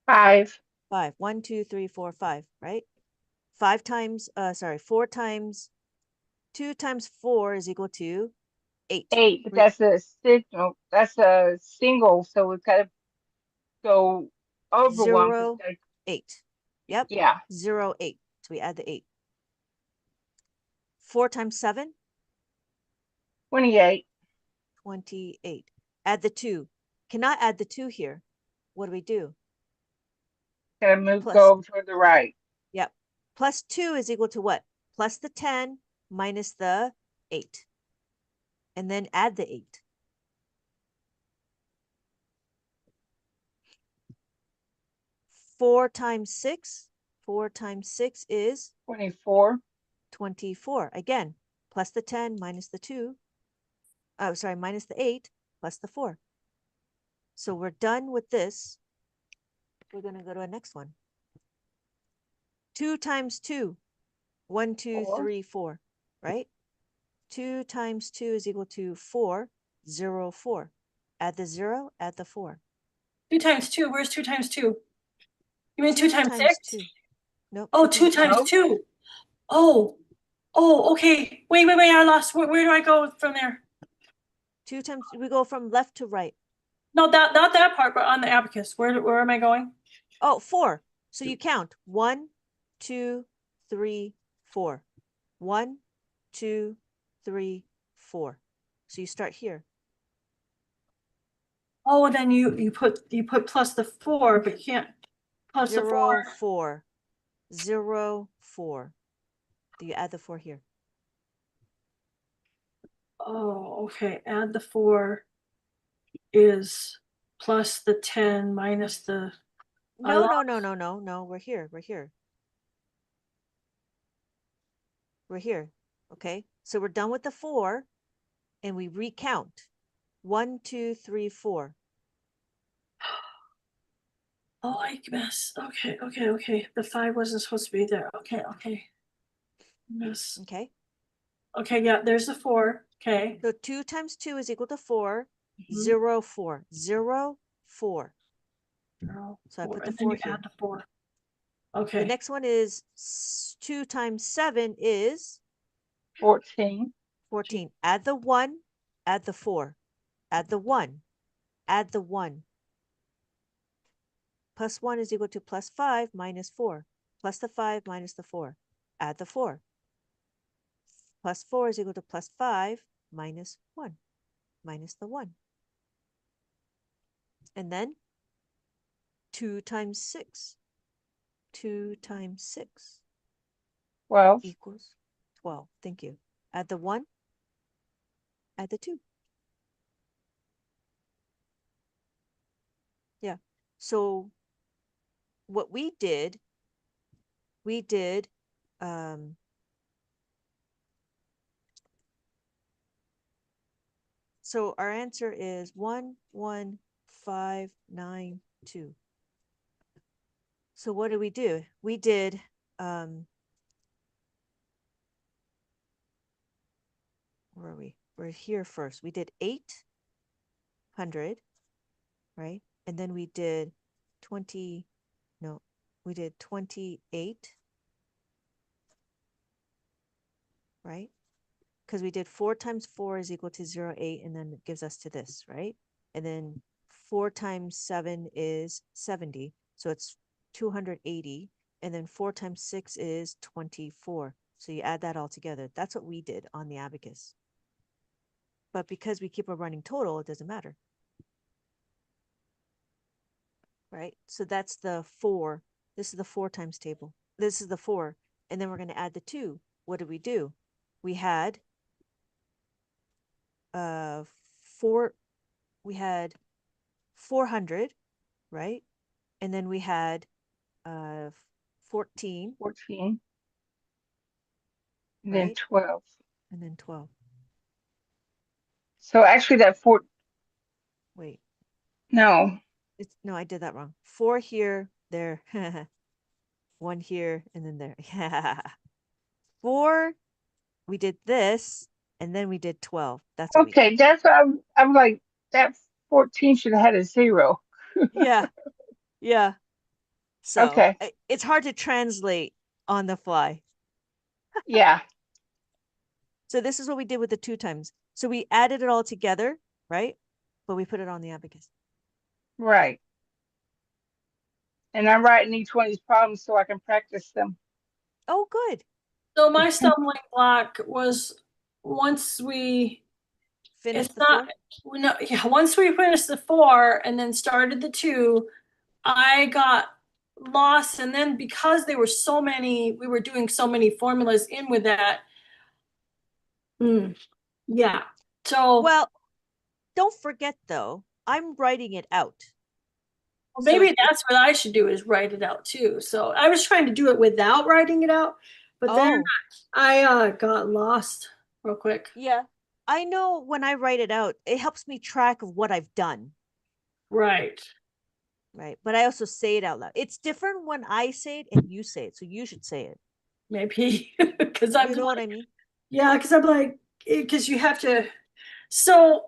5. 5. 1, 2, 3, 4, 5, right? 4 times 2 times 4 is equal to 8. 8, but that's a signal. That's a single, so we gotta go over one. 0, 8. Yep. Yeah, 0, 8. So we add the 8. 4 times 7, 28. 28. Add the 2. Cannot add the 2 here. What do? Gotta move, Plus, go over to the right. yep. Plus 2 is equal to what? Plus the 10 minus the 8. And then add the 8. 4 times 6. 4 times 6 is 24. 24. Again, plus the 10 minus the 2. Oh, sorry, minus the 8 plus the 4. So we're done with this. We're going to go to the next one. 2 times 2. 1, 2, 4. 3, 4, right? 2 times 2 is equal to 4, 0, 4. Add the 0, add the 4. 2 times 2. Where's 2 times 2? You mean 2 2 times times 6? 2. Nope. Oh, 2 2 times 2. times Nope. 2. Oh, oh, okay. Wait. I lost. Where do I go from there? 2 times, we go from left to right. No, not that part, but on the abacus. Where am I going? Oh, 4. So you count 1, 2, 3, 4. 1, 2, 3, 4. So you start here. Oh, then you put plus the 4, but you can't plus the 4. 0, 4. 0, 4. Do you add the 4 here? Oh, okay. Add the 4. is plus the 10 minus the. No, no, no, no, no, no. We're here. We're here. We're here. Okay. So we're done with the 4 and we recount. 1, 2, 3, 4. Oh, I mess. Okay, okay, okay. The 5 wasn't supposed to be there. Okay, okay. Yes. Okay. Okay, yeah, there's the 4. Okay. So 2 times 2 is equal to 4. Mhm. 0, 4. 0, 4. 0, So I 4, put the and then 4 you here. add the 4. The Okay. next one is 2 times 7 is 14. 14. Add the 1, add the 4. Add the 1, add the 1. Plus 1 is equal to plus 5 minus 4. Plus the 5 minus the 4. Add the 4. Plus 4 is equal to plus 5 minus 1. Minus the 1. And then 2 times 6. 2 times 6 12. equals 12. Thank you. Add the 1, add the 2. Yeah. So what we did, so our answer is 11592. So what did we do? We did where are we? We're here first. We did 800, right? And then we did 20, no, we did 28, right? Because we did 4 times 4 is equal to 0.8, and then it gives us to this, right? And then 4 times 7 is 70, so it's 280. And then 4 times 6 is 24. So you add that all together. That's what we did on the abacus. But because we keep a running total, it doesn't matter. Right? So that's the 4. This is the 4 times table. This is the 4. And then we're going to add the 2. What did we do? We had 4, we had 400, right? And then we had 14, 14. And then right? 12. And then 12. So actually that 4, Wait, no, it's no, I did that wrong. 4 here, there, 1 here, and then there. Yeah. 4, we did this, and then we did 12. That's what we did. okay, that's what I'm like, that 14 should have had a 0. Yeah. Yeah. So Okay, it's hard to translate on the fly. yeah, So this is what we did with the 2 times. So we added it all together, right? But we put it on the abacus. right. And I'm writing each one of these problems so I can practice them. Oh, good. So my stumbling block was once we Finish it's the not 4. no yeah once we finished the 4 and then started the 2, I got lost, and then because there were so many, we were doing so many formulas in with that. Yeah. So Well, don't forget though, I'm writing it out. well, So maybe that's what I should do, is write it out too. So I was trying to do it without writing it out, but then I got lost real quick. yeah. I know when I write it out, it helps me track of what I've done. Right. Right. But I also say it out loud. It's different when I say it and you say it. So you should say it. Maybe because I'm You know like, what I mean? yeah, because I'm like, because you have to. So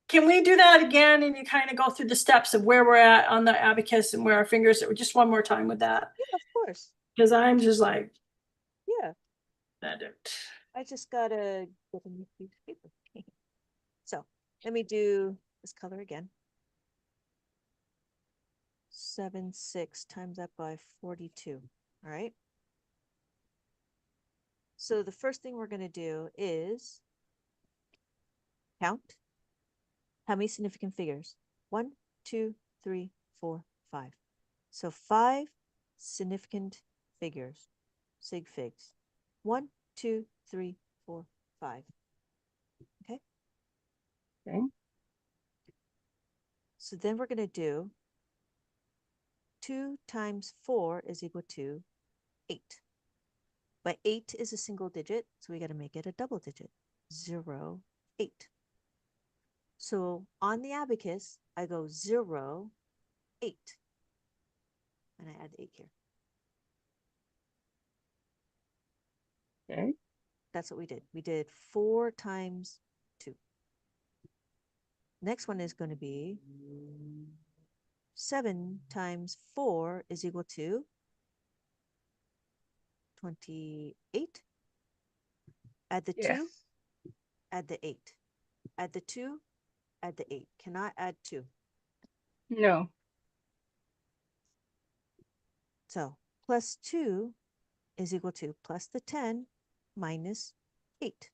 can we do that again, and you kind of go through the steps of where we're at on the abacus and where our fingers are, just one more time with that? Yeah, of course. Because I'm just like, Yeah. I don't. I just gotta get a new piece of paper. So let me do this color again. 7, 6 times that by 42. All right. So the first thing we're gonna do is count how many significant figures. 1, 2, 3, 4, 5. So 5 significant figures, sig figs. 1, 2, 3, 4, 5. Okay. Okay. So then we're going to do 2 times 4 is equal to 8. But 8 is a single digit, so we got to make it a double digit. 0, 8. So on the abacus, I go 0, 8. And I add 8 here. Okay. That's what we did. We did 4 times 2. Next one is going to be 7 times 4 is equal to 28. Add the 2, Yes. add the 8. Add the 2, add the 8. Cannot add 2. No. So plus 2 is equal to plus the 10 minus 8.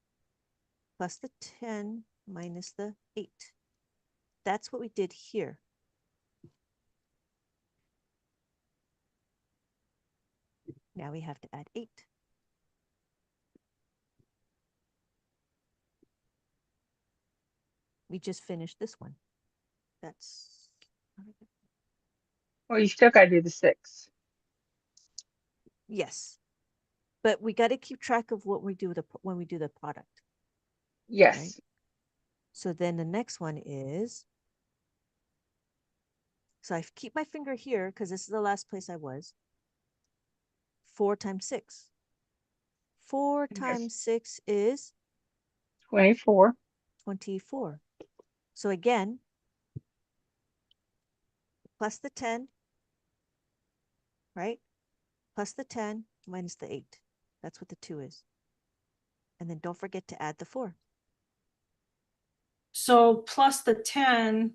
Plus the 10 minus the 8. That's what we did here. Now we have to add 8. We just finished this one. That's Well, you still got to do the 6. yes. But we got to keep track of what we do when we do the product. Yes. Right? So then the next one is, so I keep my finger here because this is the last place I was. 4 times 6. 4 Yes. times 6 is 24. 24. So again, plus the 10, right? Plus the 10 minus the 8. That's what the 2 is. And then don't forget to add the 4. So plus the 10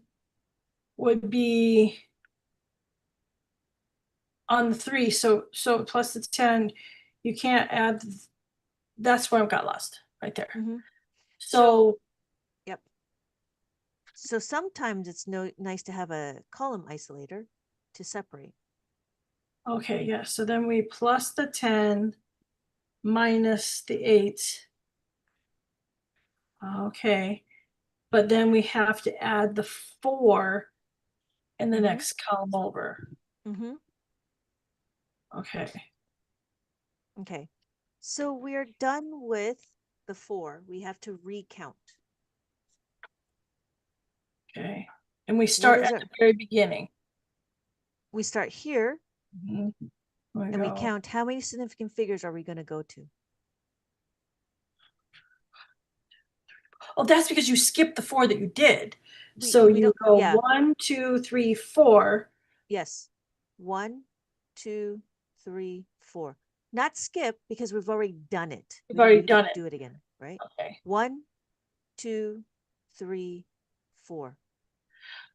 would be on the 3. So plus the 10, you can't add. That's where I got lost right there. Mm-hmm. So yep. So sometimes it's nice to have a column isolator to separate. okay, yeah. So then we plus the 10 minus the 8. Okay. But then we have to add the 4 in the next column over. Mm-hmm. Okay. Okay. So we're done with the 4. We have to recount. Okay. And we start is at it? the very beginning. We start here Mhm. and we count how many significant figures are we going to go to? Oh, that's because you skipped the 4 that you did. We you don't, go yeah. 1, 2, 3, 4. Yes. 1, 2, 3, 4. Not skip because we've already done it. We've We don't already even get done to it. do it again, right? Okay. 1, 2, 3, 4.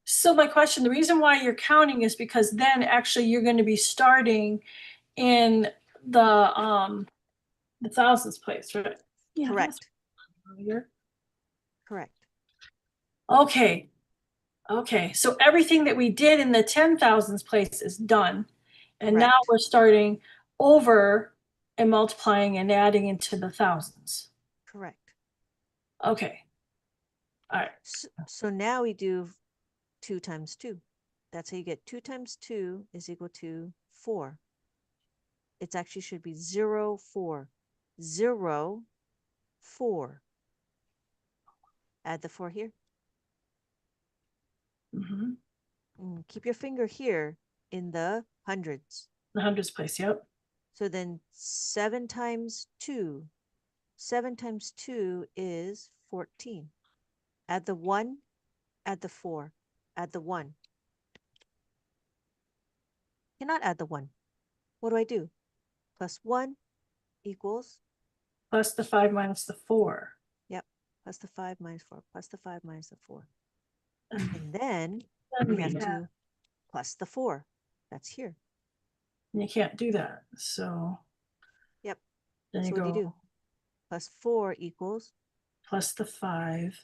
So my question, the reason why you're counting is because then actually you're going to be starting in the thousands place, right? Yeah, Correct. Correct. Okay. Okay. So everything that we did in the 10,000s place is done. And now Correct. we're starting over and multiplying and adding into the thousands. Correct. Okay. All right. So now we do 2 times 2. That's how you get 2 times 2 is equal to 4. It actually should be 0, 4. 0, 4. Add the 4 here. Mm-hmm. Keep your finger here in the hundreds. The hundreds place, yep. So then 7 times 2. 7 times 2 is 14. Add the 1, add the 4, add the 1. Cannot add the 1. What do I do? Plus 1 equals? Plus the 5 minus the 4. Yep. Plus the 5 minus 4, plus the 5 minus the 4. And then we have to plus the 4. That's here. And you can't do that. So yep. Then so you what go do you do? Plus 4 equals? Plus the 5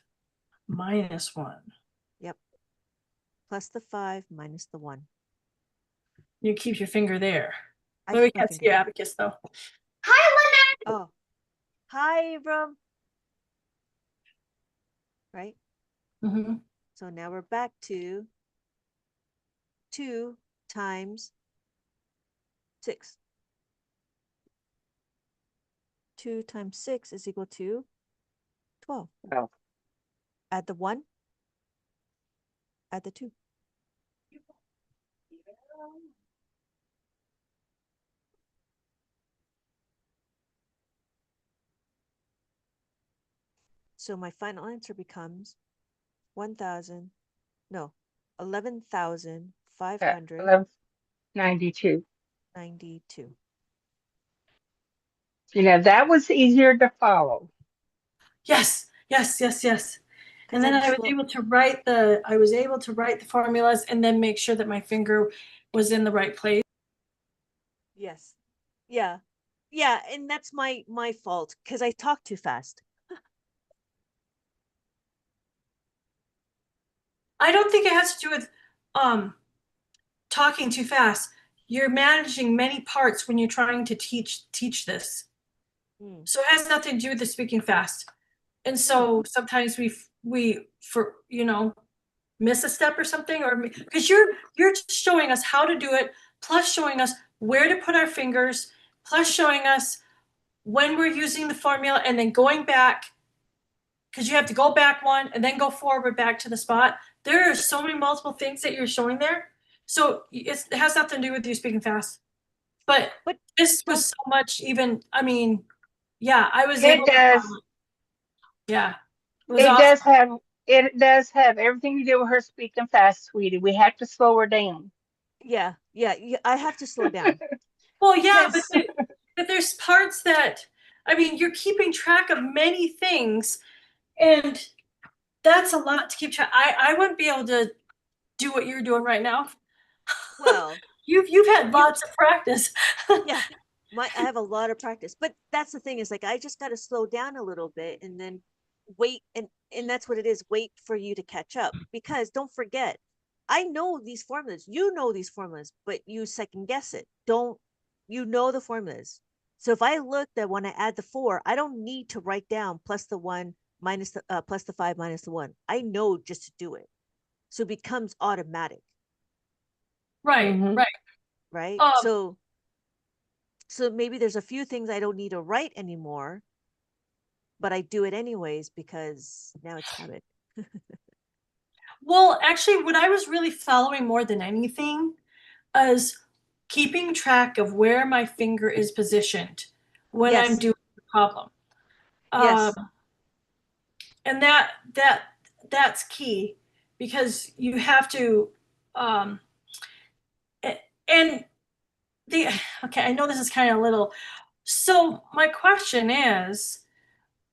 minus 1. Yep. Plus the 5 minus the 1. You keep your finger there. I But we keep my can't see finger your there. abacus though. Hi, Lynette. Oh. Hi, Abram. Right? Mm-hmm. So now we're back to 2 times 6. 2 times 6 is equal to 12. Oh, Add the 1, add the 2. So my final answer becomes 1,000, no, 11,592. 1192. That was easier to follow. Yes. And then I was slow. able to write the formulas and then make sure that my finger was in the right place. Yes. Yeah. Yeah, and that's my fault because I talk too fast. I don't think it has to do with talking too fast. You're managing many parts when you're trying to teach this. So it has nothing to do with the speaking fast. And so sometimes we miss a step or something, or because you're just showing us how to do it, plus showing us where to put our fingers, plus showing us when we're using the formula, and then going back, because you have to go back one and then go forward back to the spot. There are so many multiple things that you're showing there. So it has nothing to do with you speaking fast. But this was so much even, I mean, yeah, I was able It does. to, yeah, it was awesome. It does have everything to do with her speaking fast, sweetie. We have to slow her down. Yeah, I have to slow down. Well, yeah, because but there's parts that, I mean, you're keeping track of many things, and that's a lot to keep track. I wouldn't be able to do what you're doing right now. well, You've had lots of practice. yeah, I have a lot of practice, but that's the thing is like I just got to slow down a little bit and then wait, and that's what it is, wait for you to catch up, because don't forget, I know these formulas, you know these formulas, but you second guess it. Don't, you know the formulas. So if I look that when I add the 4, I don't need to write down plus the 1 minus the plus the 5 minus the 1. I know just to do it. So it becomes automatic. Right. Right. So maybe there's a few things I don't need to write anymore, but I do it anyways because now it's habit. Well, actually, what I was really following more than anything is keeping track of where my finger is positioned when I'm doing the problem. Yes. And that's key, because you have to and the okay, I know this is kind of little. So my question is,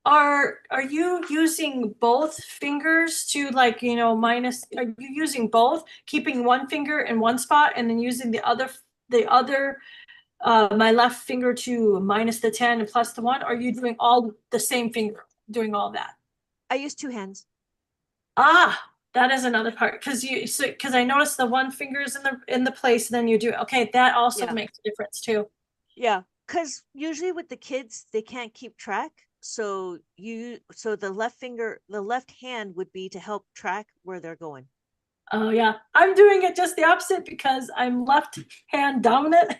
are you using both fingers to, like, minus, are you using both, keeping one finger in one spot and then using the other my left finger to minus the 10 and plus the 1? Or are you doing all the same finger doing all that? I use 2 hands. That is another part, because I noticed the one finger is in the place, and then you do it. Okay, that also makes a difference too. Yeah, because usually with the kids, they can't keep track. So the left hand would be to help track where they're going. Oh yeah, I'm doing it just the opposite because I'm left hand dominant.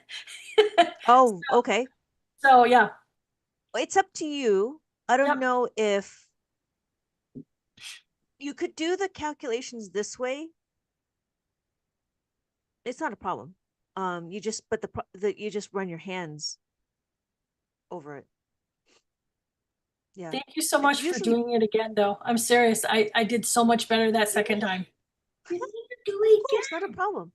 Oh, okay. So yeah, it's up to you. I don't know if you could do the calculations this way. It's not a problem. You just you just run your hands over it. Yeah. Thank you so much for doing it again, though. I'm serious. I did so much better that second time. Of course, not a problem.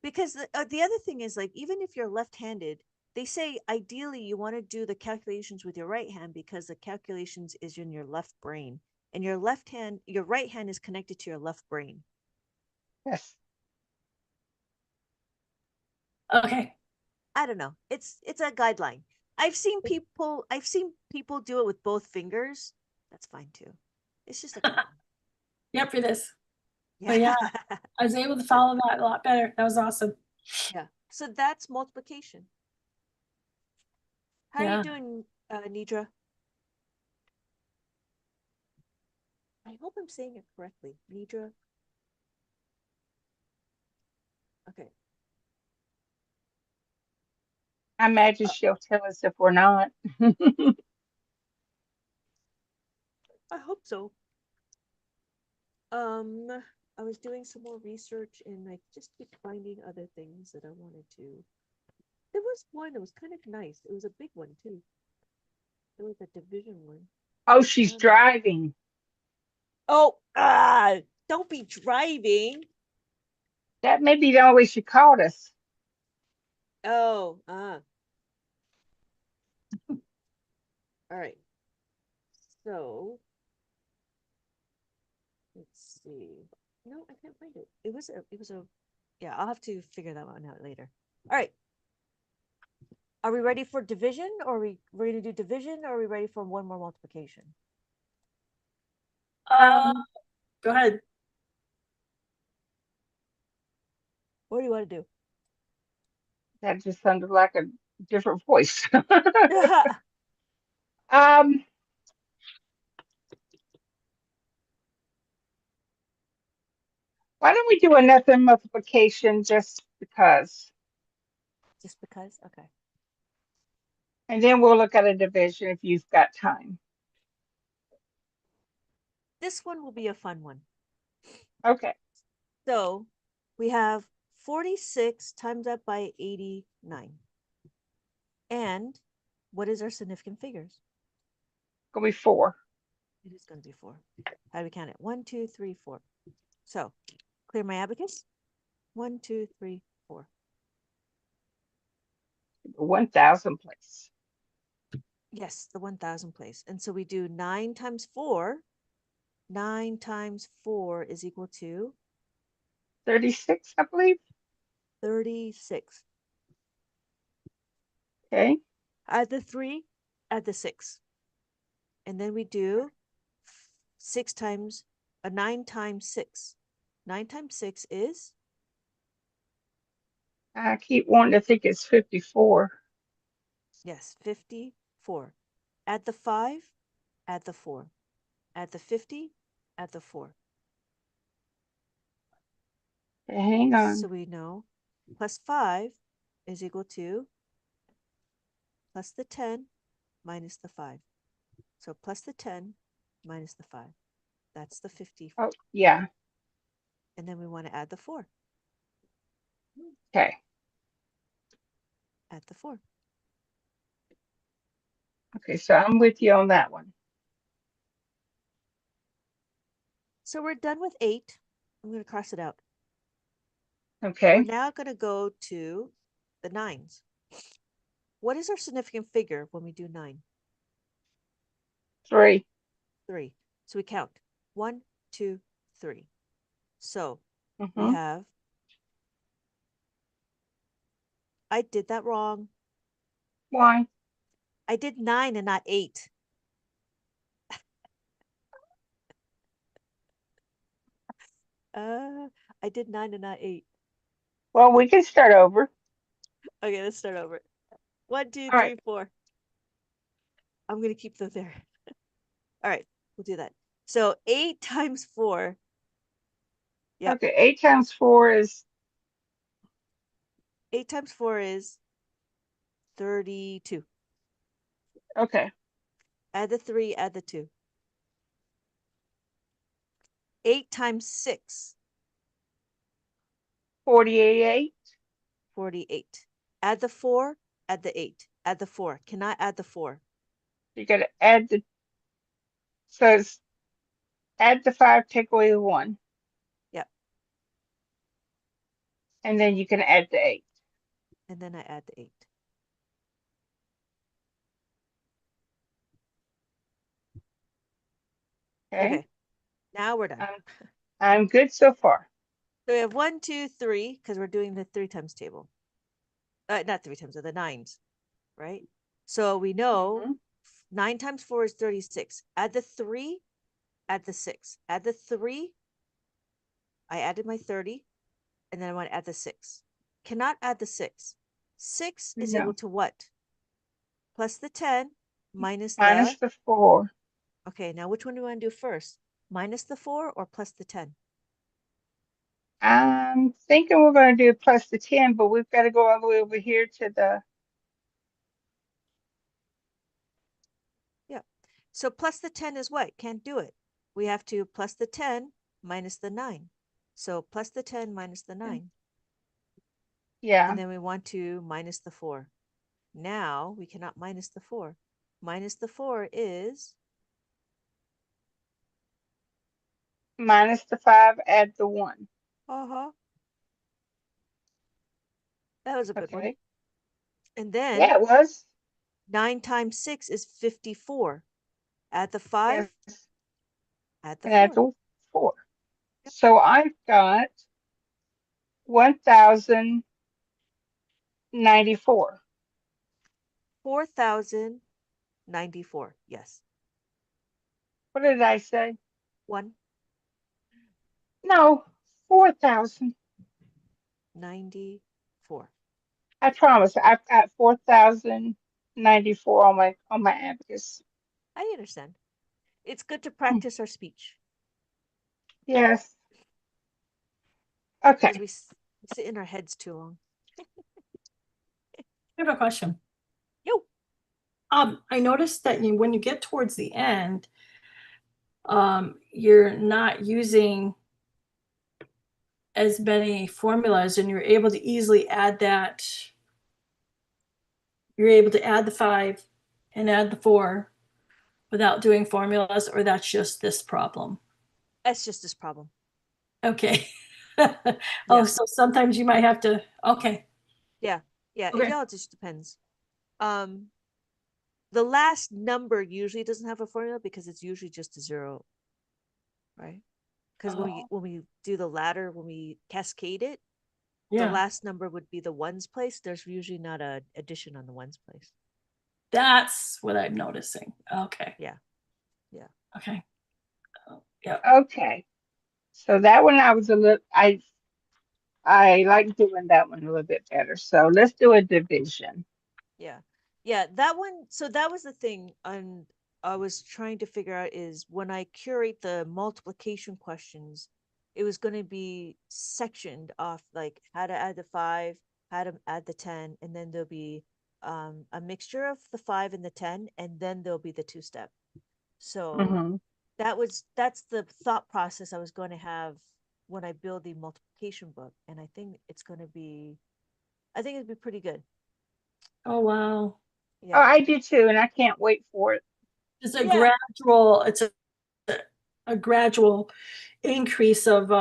Because the other thing is, like, even if you're left-handed, they say ideally you want to do the calculations with your right hand because the calculations is in your left brain, and your right hand is connected to your left brain. Yes. Okay. I don't know. It's a guideline. I've seen people do it with both fingers. That's fine too. It's just a guideline. Yep, for this. Yeah. But yeah, I was able to follow that a lot better. That was awesome. Yeah. So that's multiplication. How are you doing, Nidra? I hope I'm saying it correctly. Nidra. Okay. I imagine she'll tell us if we're not. I hope so. I was doing some more research and I just keep finding other things that I wanted to. There was one that was kind of nice. It was a big one too. It was a division one. Oh, she's driving. Oh, don't be driving. That may be the only way she called us. Oh, all right. So let's see. No, I can't find it. It was a, yeah, I'll have to figure that one out later. All right. Are we ready for division or are we ready to do division or are we ready for one more multiplication? Go ahead. What do you want to do? That just sounded like a different voice. um, why don't we do another multiplication just because? Just because? Okay. And then we'll look at a division if you've got time. This one will be a fun one. Okay. So we have 46 times that by 89. And what is our significant figures? Gonna be 4. It is going to be 4. How do we count it? 1, 2, 3, 4. So clear my abacus. 1, 2, 3, 4. 1,000 place. Yes, the 1,000 place. And so we do 9 times 4. 9 times 4 is equal to 36, I believe. 36. Okay. Add the 3, add the 6. And then we do 6 times, 9 times 6. 9 times 6 is? I keep wanting to think it's 54. Yes, 54. Add the 5, add the 4. Add the 50, add the 4. Okay, hang on. So we know plus 5 is equal to plus the 10 minus the 5. So plus the 10 minus the 5. That's the 50. Oh, yeah. And then we want to add the 4. Okay. Add the 4. Okay, so I'm with you on that one. So we're done with 8. I'm going to cross it out. Okay. We're now going to go to the 9s. What is our significant figure when we do 9? 3. 3. So we count 1, 2, 3. So we Mm-hmm. have, I did that wrong. Why? I did 9 and not 8. I did 9 and not 8. Well, we can start over. Okay, let's start over. 1, 2, All 3, right. 4. I'm going to keep them there. All right, we'll do that. So 8 times 4. Yep. Okay, 8 times 4 is 8 times 4 is 32. okay. Add the 3, add the 2. 8 times 6. 48. 48. Add the 4, add the 8. Add the 4. Cannot add the 4. You gotta add the so it's add the 5, take away the 1. Yep. And then you can add the 8. And then I add the 8. Okay. Now we're done. I'm good so far. So we have 1, 2, 3, because we're doing the 3 times table. Not 3 times, the 9s, right? So we know 9 times 4 is 36. Add the 3, add the 6. Add the 3. I added my 30, and then I want to add the 6. Cannot add the 6. 6 is equal to what? Plus the 10 minus Minus the 4. Okay, now which one do we want to do first? Minus the 4 or plus the 10? I'm thinking we're going to do plus the 10, but we've got to go all the way over here to the, Yeah. So plus the 10 is what? Can't do it. We have to plus the 10 minus the 9. So plus the 10 minus the 9. yeah, And then we want to minus the 4. Now we cannot minus the 4. Minus the 4 is minus the 5, add the 1. uh-huh. That was a good one. Okay. And then Yeah, it was. 9 times 6 is 54. Add the 5, Yes. add the And add 4. the 4. So I've got 1,094. 4,094. Yes. What did I say? 1. No, 4,000. 94. I promise. I've got 4,094 on my abacus. I understand. It's good to practice our speech Yes. because Okay. we sit in our heads too long. I have a question. Yo. I noticed that when you get towards the end, you're not using as many formulas, and you're able to easily add that. You're able to add the 5 and add the 4 without doing formulas, or that's just this problem? That's just this problem. Okay. Yeah. Oh, so sometimes you might have to, okay. Yeah. Okay. It all just depends. The last number usually doesn't have a formula because it's usually just a 0, right? Because Oh, when we do the ladder, when we cascade it, the yeah, last number would be the ones place. There's usually not a addition on the ones place. that's what I'm noticing. Okay. Yeah. Yeah. Okay. Yeah. Okay. So that one I was a little I like doing that one a little bit better. So let's do a division. Yeah. Yeah. That one. So that was the thing. And I was trying to figure out is when I curate the multiplication questions, it was going to be sectioned off like how to add the 5, how to add the 10, and then there'll be a mixture of the 5 and the 10, and then there'll be the 2-step. So Hmm. that's the thought process I was going to have when I build the multiplication book. And I think it'd be pretty good. Oh, wow. Oh, Yeah. I do too, and I can't wait for it. It's a Yeah. gradual, it's a gradual increase of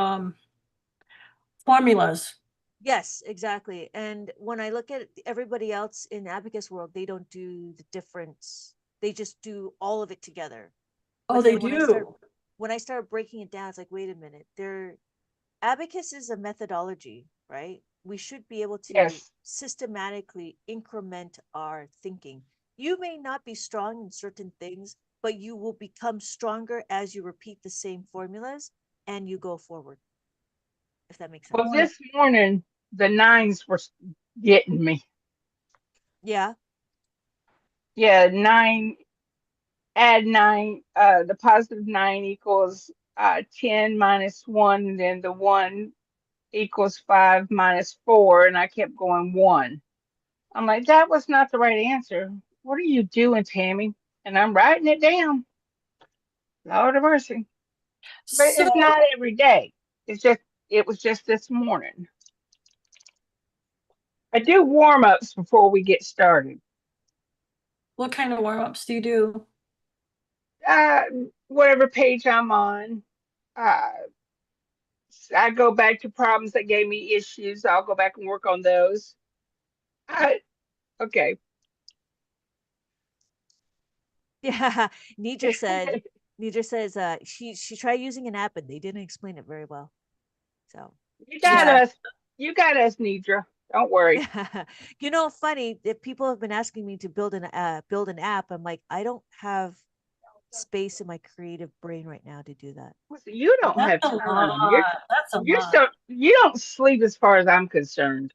formulas. Yes, exactly. And when I look at everybody else in abacus world, they don't do the difference. They just do all of it together. Oh, But they then do. when I start breaking it down, it's like, wait a minute. Abacus is a methodology, right? We should be able to Yes. systematically increment our thinking. You may not be strong in certain things, but you will become stronger as you repeat the same formulas and you go forward, if that makes Well, sense. this morning the nines were getting me. Yeah. Yeah, 9, add 9, the positive 9 equals 10 minus 1, and then the 1 equals 5 minus 4, and I kept going 1. I'm like, that was not the right answer. What are you doing, Tammy? And I'm writing it down. Lord of mercy. But So, it's not every day. It was just this morning. I do warm ups before we get started. what kind of warm ups do you do? Uh, whatever page I'm on, uh, I go back to problems that gave me issues. I'll go back and work on those. I, okay. Yeah. Nidra said, Nidra says she tried using an app and they didn't explain it very well. So You she got said, us. You got us, Nidra. Don't worry. funny if people have been asking me to build an app, I'm like, I don't have space in my creative brain right now to do that. Listen, you don't That's have a time. lot. That's a lot. You don't sleep as far as I'm concerned.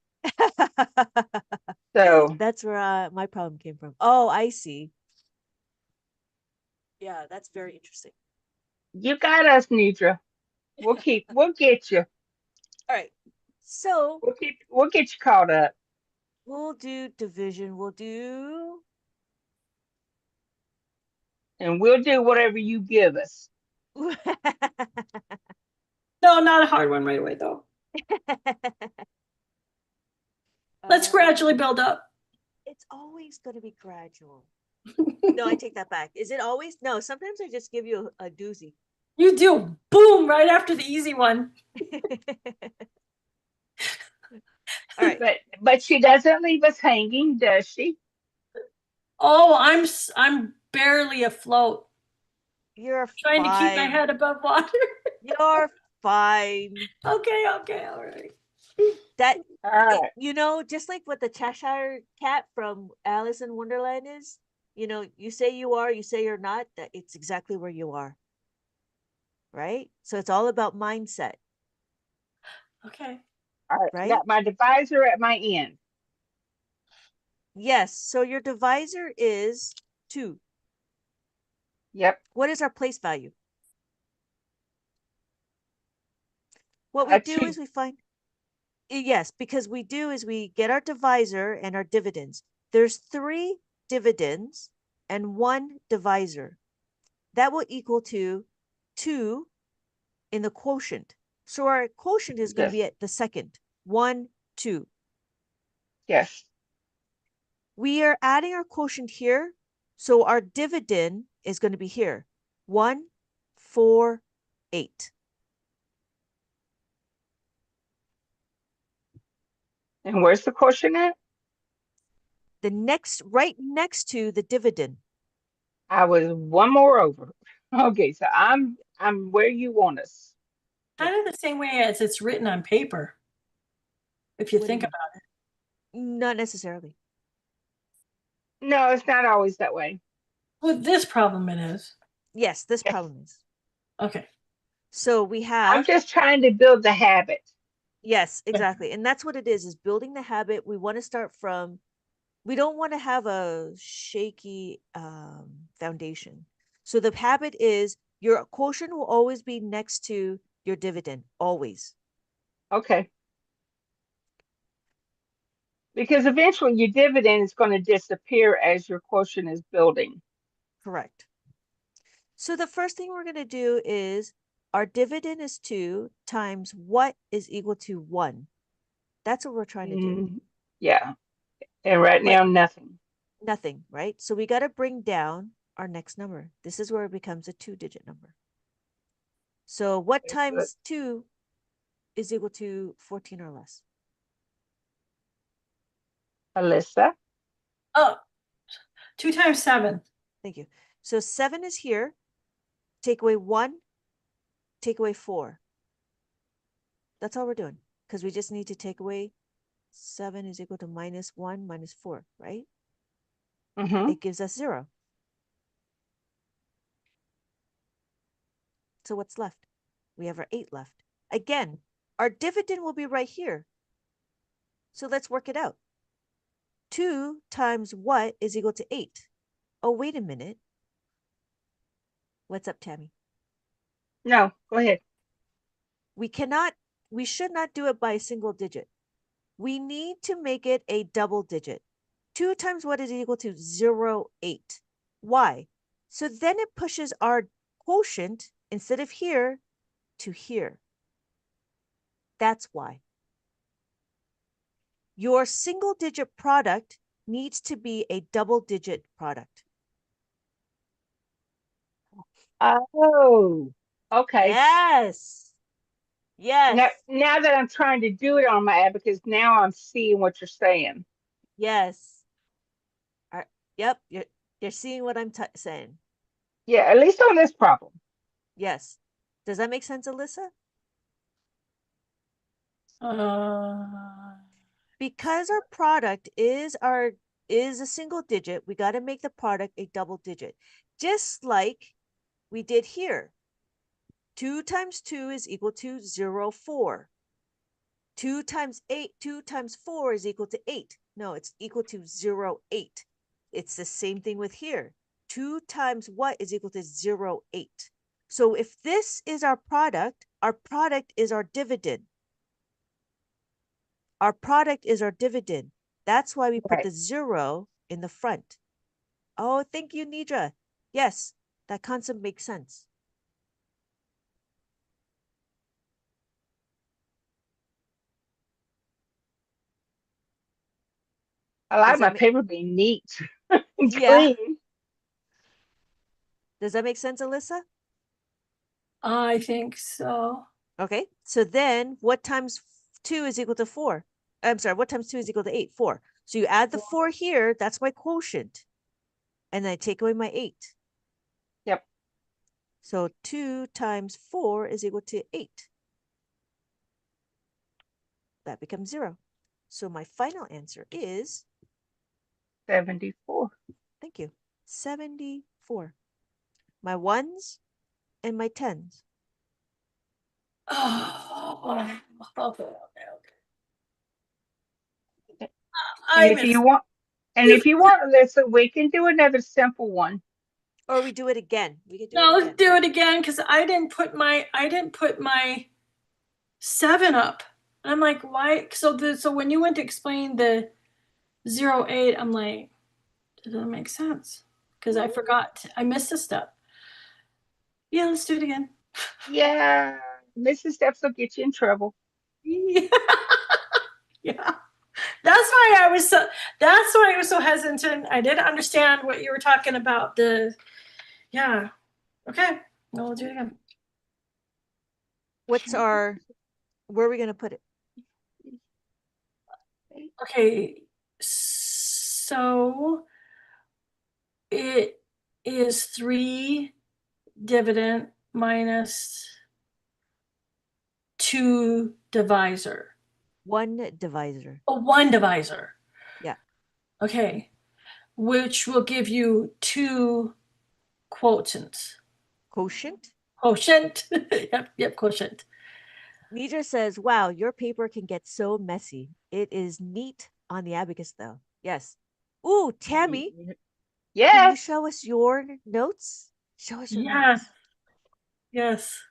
So That's where my problem came from. Oh, I see. Yeah, that's very interesting. you got us, Nidra. We'll get you. All right. So We'll get you caught up. we'll do division. We'll do And we'll do whatever you give us. No, not a hard one right away, though. Let's gradually build up. It's always going to be gradual. No, I take that back. Is it always? No, sometimes I just give you a doozy. You do. Boom, right after the easy one. All right. But she doesn't leave us hanging, does she? Oh, I'm barely afloat. You're Trying to keep my fine. head above water. You're fine. Okay, all right. That All right. you know, just like what the Cheshire Cat from Alice in Wonderland is, you know, you say you are, you say you're not, that it's exactly where you are. Right? So it's all about mindset, Okay. All right. right? Got my divisor at my end. Yes. So your divisor is 2. Yep. What is our place value? What we do 2. is we find, yes, because we do is we get our divisor and our dividends. There's 3 dividends and 1 divisor. That will equal to 2 in the quotient. So our quotient is going to be Yes. at the second. 1, 2. Yes. We are adding our quotient here. So our dividend is going to be here. 1, 4, 8. And where's the quotient at? The next, right next to the dividend. I was one more over. Okay, so I'm where you want us. Kind of the same way as it's written on paper. If you What do you think mean? about it. Not necessarily. No, it's not always that way. With this problem it is. Yes, this Yes. problem is. Okay. So we I'm have, just trying to build the habit. yes, exactly. And that's what it is building the habit. We want to start from, we don't want to have a shaky foundation. So the habit is your quotient will always be next to your dividend, always. Okay. Because eventually your dividend is going to disappear as your quotient is building. Correct. So the first thing we're going to do is our dividend is 2 times what is equal to 1. That's what we're trying to do. Yeah. And right But now, nothing. nothing, right? So we got to bring down our next number. This is where it becomes a 2-digit number. So what Okay, times 2 is equal to 14 or less? Alyssa. Oh, 2 times 7. Thank you. So 7 is here. Take away 1, take away 4. That's all we're doing because we just need to take away 7 is equal to -1 minus 4, right? Mm-hmm. It gives us 0. So what's left? We have our 8 left. Again, our dividend will be right here. So let's work it out. 2 times what is equal to 8? Oh, wait a minute. What's up, Tammy? No, go ahead. We should not do it by a single digit. We need to make it a double digit. 2 times what is equal to 0.8. Why? So then it pushes our quotient instead of here to here. That's why. Your single digit product needs to be a double digit product. Oh, okay. Yes. Yes. Now that I'm trying to do it on my abacus, now I'm seeing what you're saying. Yes. Yep. You're seeing what I'm saying. Yeah, at least on this problem. Yes. Does that make sense, Alyssa? Because our product is a single digit, we got to make the product a double digit. Just like we did here. 2 times 2 is equal to 0.4. 2 times 4 is equal to 8. No, it's equal to 0.8. It's the same thing with here. 2 times what is equal to 0.8. So if this is our product is our dividend. Our product is our dividend. That's why we put Right. the 0 in the front. Oh, thank you, Nidra. Yes, that concept makes sense. I like Does my that paper being neat and Yeah. clean. Does that make sense, Alyssa? I think so. Okay. So then what times 2 is equal to 4? I'm sorry, what times 2 is equal to 8? 4. So you add the 4 here, that's my quotient. And then I take away my 8. Yep. So 2 times 4 is equal to 8. That becomes 0. So my final answer is, 74. thank you, 74. My 1s and my 10s. Oh, okay. And I if you missed. want, Alyssa, we can do another simple one. Or we do it again. We could do No, it let's again. do it again because I didn't put my 7 up. And I'm like, why? So when you went to explain the 0, 8, I'm like, does that make sense? Because I forgot. I missed a step. Yeah, let's do it again. Yeah, Mrs. Steps will get you in trouble. Yeah. Yeah. That's why I was so hesitant. I didn't understand what you were talking about. Yeah. Okay. No, we'll do it again. Where are we going to put it? Okay. So it is 3 dividend minus 2 divisor. 1 divisor. Oh, 1 divisor. Yeah. Okay. Which will give you 2 quotients. Quotient? Quotient. Yep, quotient. Nidra says, wow, your paper can get so messy. It is neat on the abacus, though. Yes. Ooh, Tammy, can you Yes. show us your notes? Show us your Yes. notes. Yes.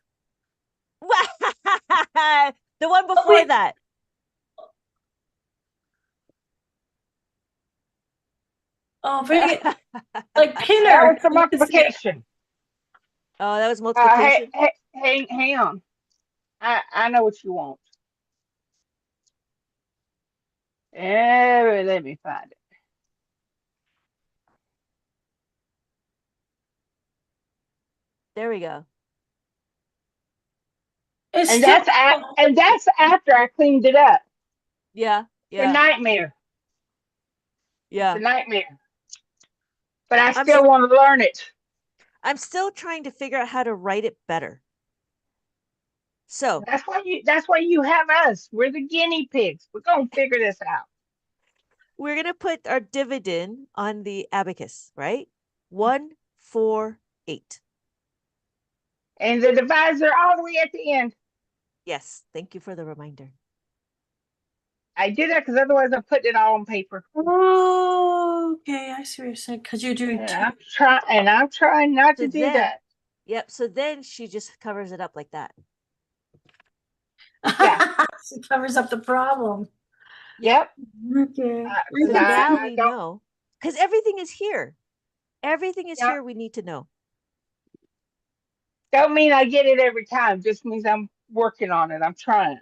The one Oh, before wait. that. Oh, very like That Pinner. was the multiplication. Oh, that was Hey, multiplication? hang on. I know what you want. Let me find it. There we go. It's And still that's after I cleaned it up. Yeah, It's a yeah, nightmare. It's a yeah. nightmare. But I I'm still want to learn it. I'm still trying to figure out how to write it better. So That's why you have us. We're the guinea pigs. We're gonna figure this out. we're gonna put our dividend on the abacus, right? 1, 4, 8. And the divisor all the way at the end. Yes, thank you for the reminder. I did that because otherwise I'm putting it all on paper. Oh, okay. I see what you're saying. Because you're doing And 2. I'm trying not So to do then, that. yep. So then she just covers it up like that. Yeah. She covers up the problem. Yep. Okay. Because So now I we don't. know, because everything is here. Everything is Yep. here. We need to know. Don't mean I get it every time. Just means I'm working on it. I'm trying.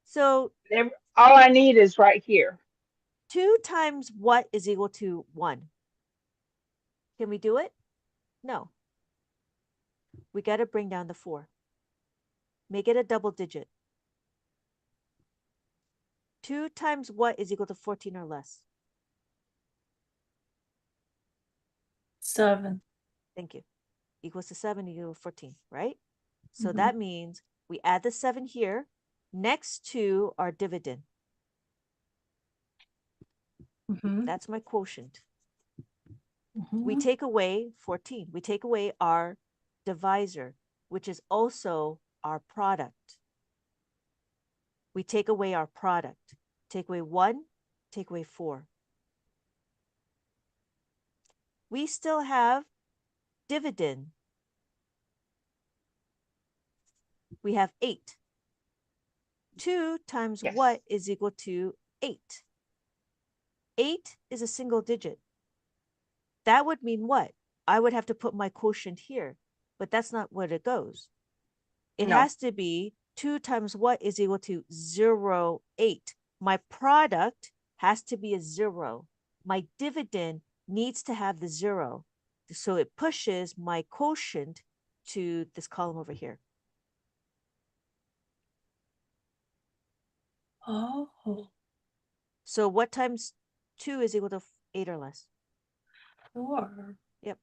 So All I need is right here. 2 times what is equal to 1? Can we do it? No. We got to bring down the 4. Make it a double digit. 2 times what is equal to 14 or less? 7. Thank you. Equals to 7 equals 14, right? So Mhm. that means we add the 7 here next to our dividend. Mhm. That's my quotient. We Mhm. take away 14. We take away our divisor, which is also our product. We take away our product. Take away 1, take away 4. We still have dividend. We have 8. 2 times Yes. what is equal to 8? 8 is a single digit. That would mean what? I would have to put my quotient here, but that's not what it goes. It No. has to be 2 times what is equal to 0, 8. My product has to be a 0. My dividend needs to have the 0. So it pushes my quotient to this column over here. Oh, So what times 2 is equal to 8 or less? 4. Yep.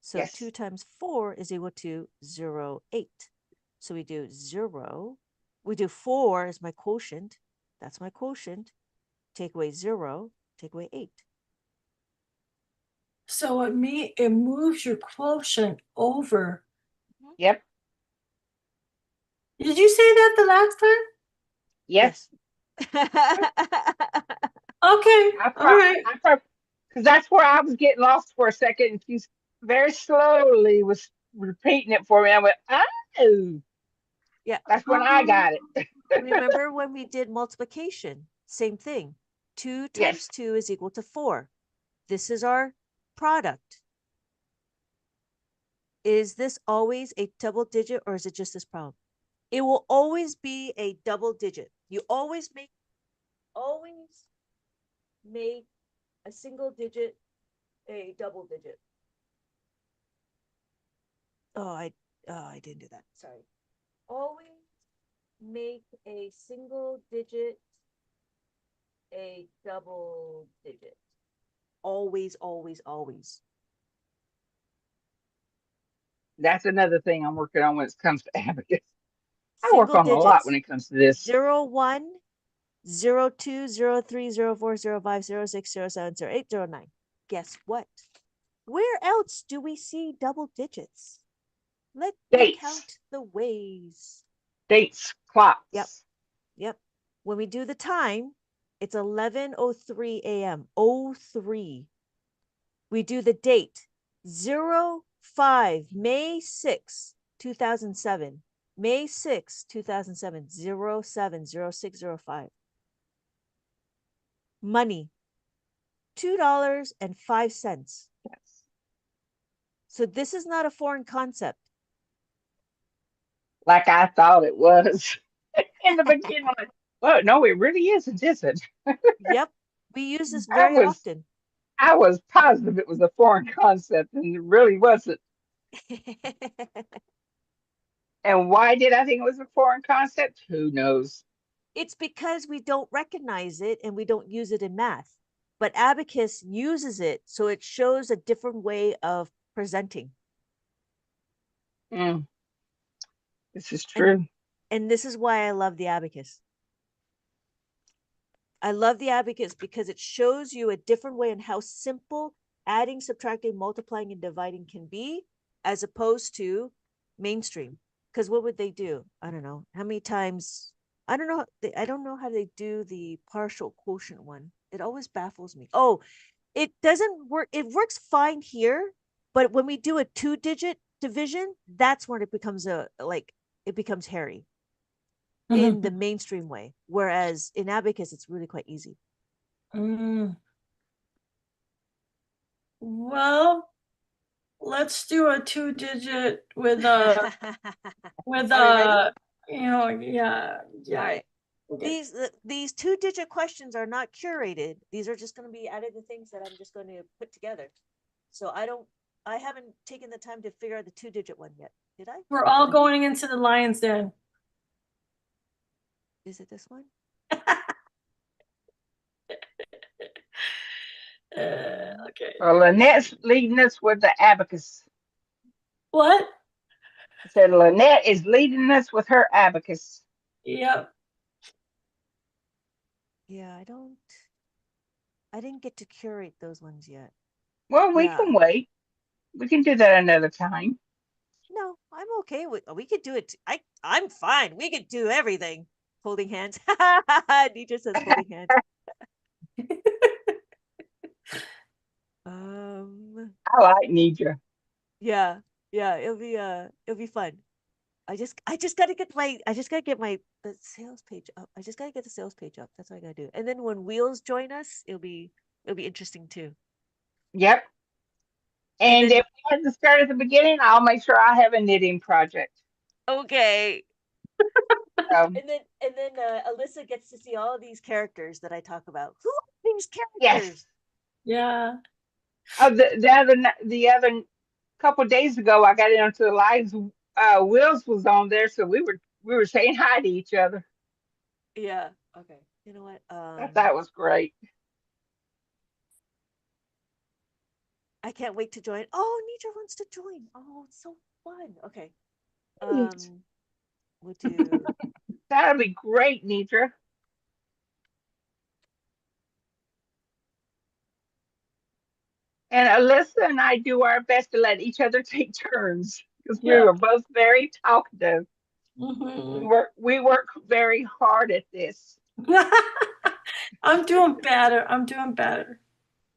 So Yes. 2 times 4 is equal to 0, 8. So we do 0. We do 4 as my quotient. That's my quotient. Take away 0, take away 8. So it moves your quotient over. Yep. Did you say that the last time? Yes. Okay, all right. Because that's where I was getting lost for a second. And she's very slowly was repeating it for me. I went, oh, Yeah. that's when I got it. Remember when we did multiplication? Same thing. 2 Yes. times 2 is equal to 4. This is our product. Is this always a double digit or is it just this problem? It will always be a double digit. You always make a single digit a double digit. I didn't do that. Sorry. Always make a single digit a double digit. Always, always, always. That's another thing I'm working on when it comes to abacus. I work Single on a lot when digits. it comes to this. 0, 1, 0, 2, 0, 3, 0, 4, 0, 5, 0, 6, 0, 7, 0, 8, 0, 9. Guess what? Where else do we see double digits? Let me Dates. count the ways. Dates. Clocks. Yep. Yep. When we do the time, it's 11:03 a.m. 03. We do the date 05 May 6, 2007. May 6, 2007, 070605. Money, $2.05. Yes. So this is not a foreign concept. Like I thought it was in the beginning. Like, well, no, it really isn't, is it? Yep. We use this I very was often. I was positive it was a foreign concept, and it really wasn't. And why did I think it was a foreign concept? Who knows? It's because we don't recognize it and we don't use it in math. But Abacus uses it so it shows a different way of presenting. Mm, this is true. And this is why I love the Abacus. I love the Abacus because it shows you a different way on how simple adding, subtracting, multiplying, and dividing can be, as opposed to mainstream. Because what would they do? I don't know. How many times? I don't know. I don't know how they do the partial quotient one. It always baffles me. Oh, it doesn't work. It works fine here, but when we do a 2-digit division, that's when it becomes it becomes hairy in the mainstream way. Whereas in Abacus, it's really quite easy. Well, let's do a 2-digit with a with Are we ready? yeah. All right. Okay. These 2-digit questions are not curated. These are just going to be added to things that I'm just going to put together. So I haven't taken the time to figure out the 2-digit one yet. Did I? We're all going into the lion's den. Is it this one? Okay. Well, Lynette's leading us with the abacus. What? I said Lynette is leading us with her abacus. Yep. Yeah, I didn't get to curate those ones yet. Well, we Yeah. can wait. We can do that another time. No, I'm okay with. We could do it. I'm fine. We could do everything. Holding hands. Teacher says holding hands. I like Nidra. Yeah, it'll be fun. I just gotta get the sales page up. I just gotta get the sales page up. That's what I gotta do. And then when Wheels join us, it'll be interesting too. Yep. And And then if we had to start at the beginning, I'll make sure I have a knitting project. okay. So, And then Alyssa gets to see all these characters that I talk about. Who are these yes. characters? Yeah. The other couple days ago, I got into the lives. Wills was on there, so we were saying hi to each other. Yeah. Okay. You know what? That was great. I can't wait to join. Oh, Nitra wants to join. Oh, it's so fun. Okay. Neat. We'll do That'll be great, Nidra. And Alyssa and I do our best to let each other take turns because we Yeah. were both very talkative. Mhm. We work very hard at this. I'm doing better. I'm doing better.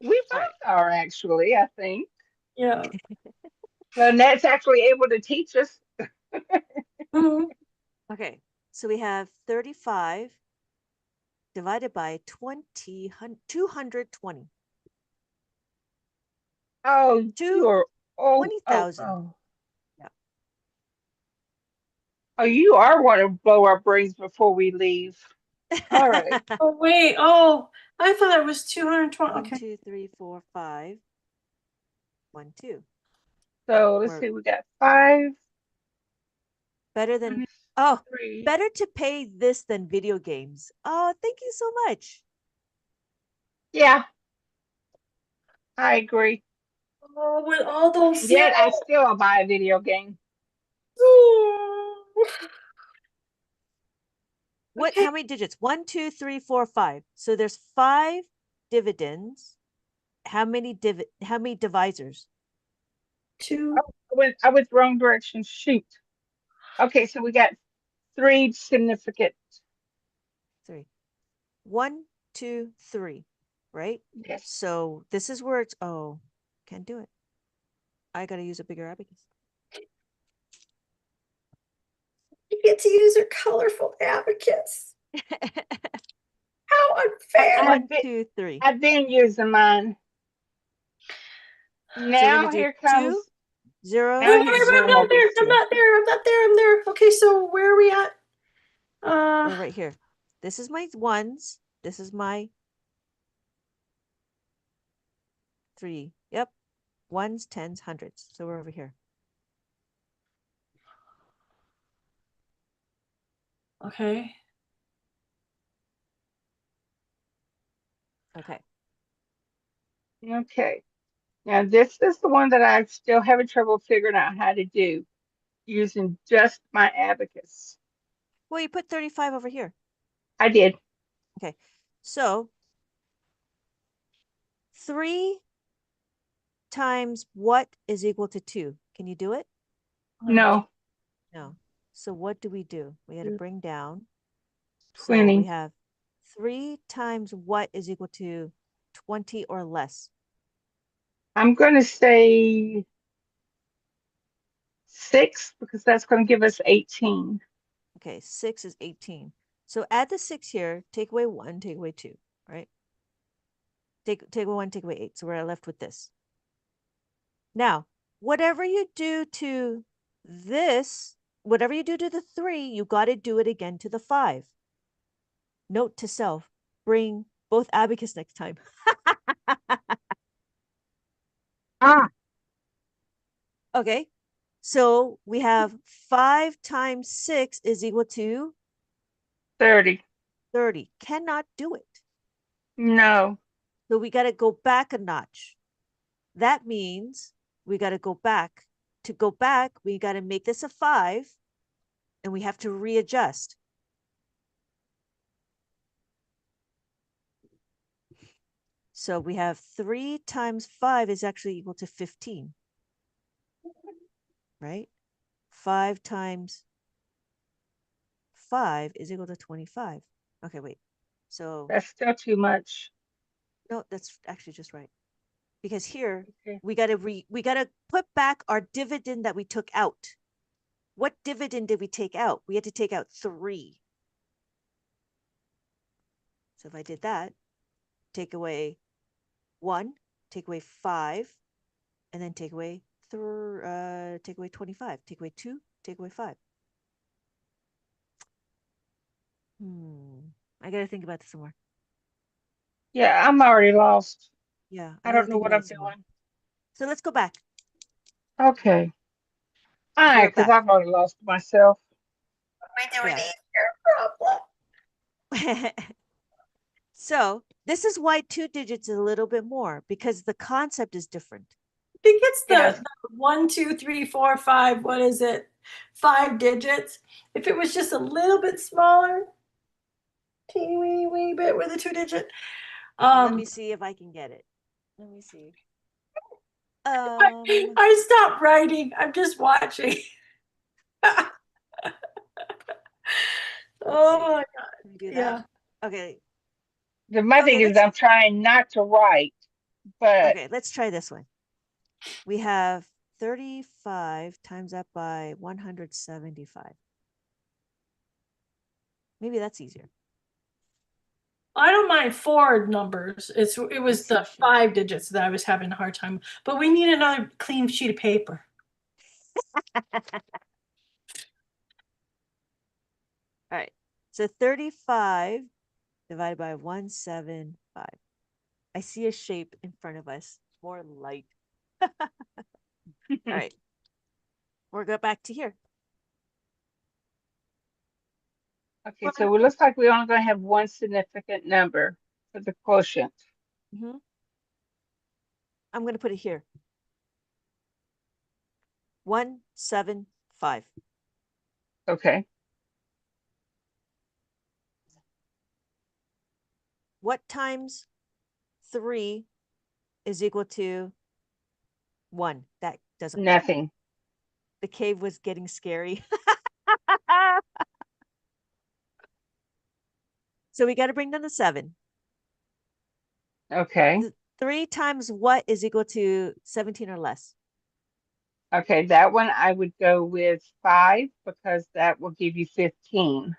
We all right. both are actually, I think. Yeah. Lynette's actually able to teach us. Mhm. Okay. So we have 35 divided by 220. Oh, Two you're oh twenty oh thousand. oh Yeah. oh you are want to blow our brains before we leave. All right. Oh wait. Oh, I thought it was 220. 1, Okay. 2, 3, 4, 5. 1, 2. So let's We're see. We got 5 better than minus oh, 3. better to pay this than video games. Oh, thank you so much. Yeah, I agree. Oh, with all those Yet I sales. still buy a video game. What? Okay. How many digits? 1, 2, 3, 4, 5. So there's 5 dividends. How many divisors? 2. I went the wrong direction. Shoot. Okay, so we got 3 significant. 3. 1, 2, 3. Right? Yes. So this is where it's oh, can't do it. I gotta use a bigger abacus. You get to use your colorful abacus. How unfair. One, two, three. I've been using mine. So we're Now gonna do here 2, comes 0, now Wait, here's I'm 0, not there. I'm 2. not there. I'm not there. I'm there. Okay, so where are we at? We're right here. This is my ones. This is my 3. Yep. Ones, tens, hundreds. So we're over here. Okay. Okay. okay. Now this is the one that I'm still having trouble figuring out how to do using just my abacus. Well, you put 35 over here. I did. Okay. So 3 times what is equal to 2? Can you do it? No, No. So what do? We got to bring down. So 20. we have 3 times what is equal to 20 or less. I'm going to say 6 because that's going to give us 18. Okay, 6 is 18. So add the 6 here, take away 1, take away 2, right? Take away 1, take away 8. So we're left with this. Now, whatever you do to this, whatever you do to the 3, you got to do it again to the 5. Note to self, bring both abacus next time. Ah, Okay, so we have 5 times 6 is equal to 30. 30. Cannot do it. No. So we got to go back a notch. That means we got to go back. To go back, we got to make this a 5 and we have to readjust. So we have 3 times 5 is actually equal to 15, right? 5 times 5 is equal to 25. Okay, wait. So That's still too much. no, that's actually just right. Because here Okay. we got to put back our dividend that we took out. what dividend did we take out? We had to take out 3. So if I did that, take away 1, take away 5, and then take away 25, take away 2, take away 5. I gotta think about this some more. Yeah, I'm already lost. Yeah, I gotta don't know think what about I'm it some more. doing. So let's go back. Okay. All So right, we're because back. I've already lost myself. Yeah. So this is why 2 digits is a little bit more, because the concept is different. I think it's Yes. the 1, 2, 3, 4, 5. What is it? 5 digits. If it was just a little bit smaller, teeny weeny bit with a 2 digit. Let me see if I can get it. Let me see. I stopped writing. I'm just watching. Oh my God. Can we do Yeah. that? Okay. My thing is I'm trying not to write, but Okay, let's try this one. We have 35 times that by 175. Maybe that's easier. I don't mind 4 numbers. It was the 5 digits that I was having a hard time. But we need another clean sheet of paper. All right. So 35 divided by 175. I see a shape in front of us, more light. All right. We'll go back to here. okay, so it looks like we're only going to have one significant number for the quotient. I'm going to put it here. 175. Okay. What times 3 is equal to 1? That doesn't work. Nothing. The cave was getting scary. So we got to bring down the 7. Okay. 3 times what is equal to 17 or less? Okay, that one I would go with 5 because that will give you 15.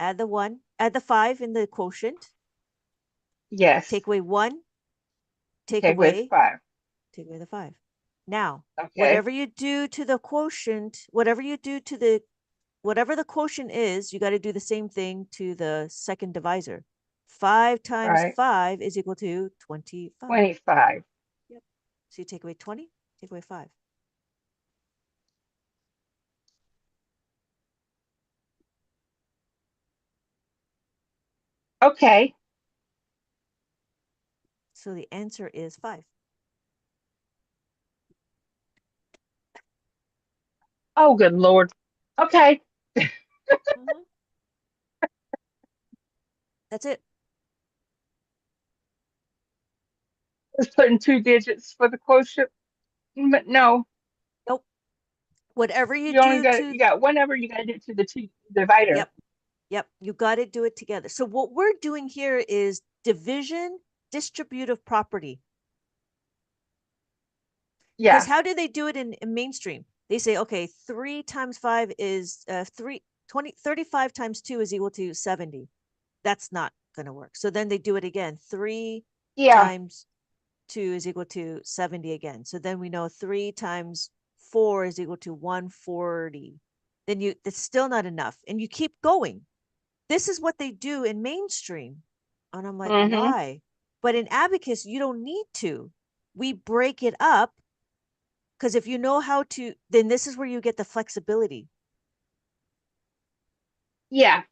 Add the 1, add the 5 in the quotient. Yes. Take away 1, take Okay, with away 5. Take away the 5. Now, Okay. whatever you do to the quotient, whatever the quotient is, you got to do the same thing to the second divisor. 5 times Right. 5 is equal to 25. 25. Yep. So you take away 20, take away 5. Okay. So the answer is 5. Oh, good Lord. Okay. That's it. Just putting 2 digits for the quotient. But no, Nope. Whatever you you only do got to you got whatever you got to do to the 2 divider. Yep. Yep. You got to do it together. So what we're doing here is division distributive property. Because Yeah. how do they do it in mainstream? They say, okay, 3 times 5 is 35 times 2 is equal to 70. That's not going to work. So then they do it again. 3 Yeah. times 2 is equal to 70 again. So then we know 3 times 4 is equal to 140. Then that's still not enough. And you keep going. This is what they do in mainstream. And I'm like, why? But in Abacus, you don't need to. We break it up. Because if you know how to, then this is where you get the flexibility. Yeah.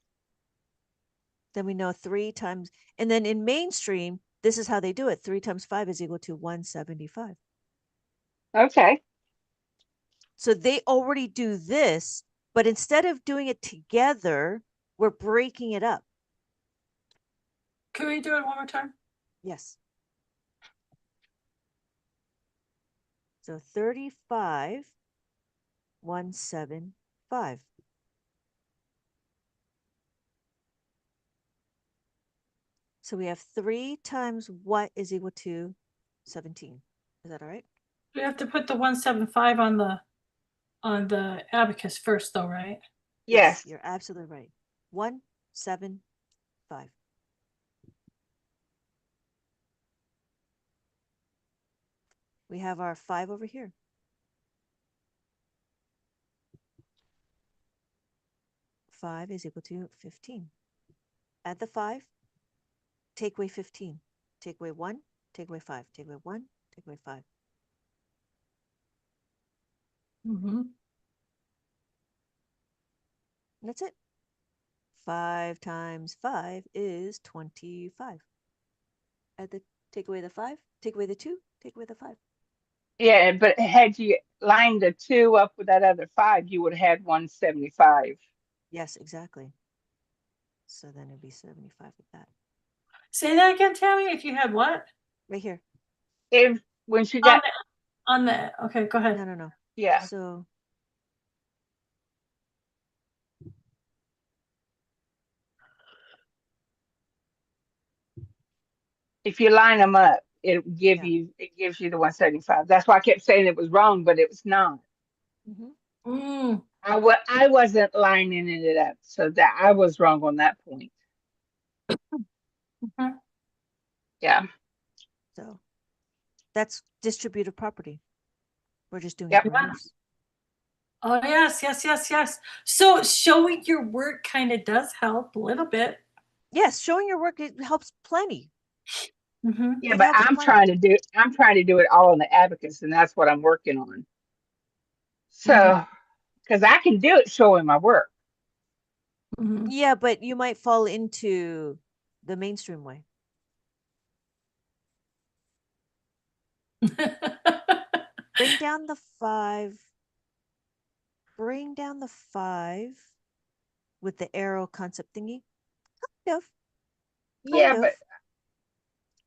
Then we know 3 times, and then in mainstream, this is how they do it. 3 times 5 is equal to 175. Okay. So they already do this, but instead of doing it together, we're breaking it up. Can we do it one more time? Yes. So 35, 175. So we have 3 times what is equal to 17. Is that all right? We have to put the 175 on the the abacus first though, right? Yes. You're absolutely right. 1, 7, 5. We have our 5 over here. Five is equal to 15. Add the 5, take away 15. Take away 1, take away 5. Take away 1, take away 5. Mm-hmm. That's it. 5 times 5 is 25. Take away the 5, take away the 2, take away the 5. Yeah, but had you lined the 2 up with that other 5, you would have had 175. Yes, exactly. So then it'd be 75 with that. Say that again, Tammy. If you had what? Right here. If when she got On the okay, go ahead. No. yeah, So if you line them up, it yeah. gives you the 175. That's why I kept saying it was wrong, but it was not. Mm. I wasn't lining it up, so that I was wrong on that point. Mhm. Yeah. So that's distributive property. We're just doing Yep. it reverse. Oh yes. So showing your work kind of does help a little bit. Yes, showing your work, it helps plenty. Mm-hmm. Yeah, It but helps plenty. I'm trying to do it all in the abacus, and that's what I'm working on. Mm-hmm. So, because I can do it showing my work. Mm-hmm. Yeah, but you might fall into the mainstream way. Bring down the 5. Bring down the 5 with the arrow concept thingy. Kind of. Yeah, Kind of. but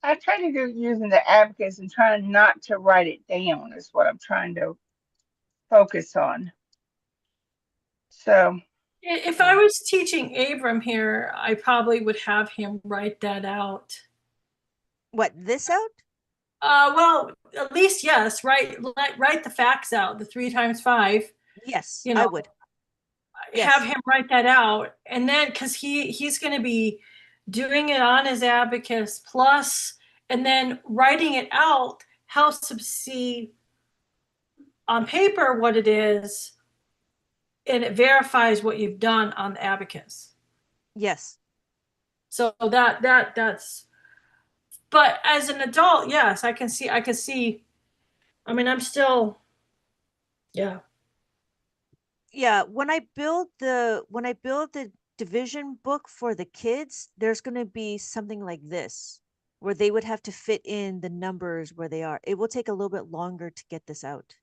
I try to do using the abacus and trying not to write it down is what I'm trying to focus on. So, If I Yeah. was teaching Abram here, I probably would have him write that out. What, this out? Well, at least yes, write the facts out, the 3 times 5. Yes, You I know, would. have Yes. him write that out, and then because he's going to be doing it on his abacus plus, and then writing it out helps him see on paper what it is, and it verifies what you've done on the abacus. Yes. So that's. But as an adult, yes, I can see. I mean, I'm still, yeah. Yeah, when I build the division book for the kids, there's going to be something like this where they would have to fit in the numbers where they are. It will take a little bit longer to get this out.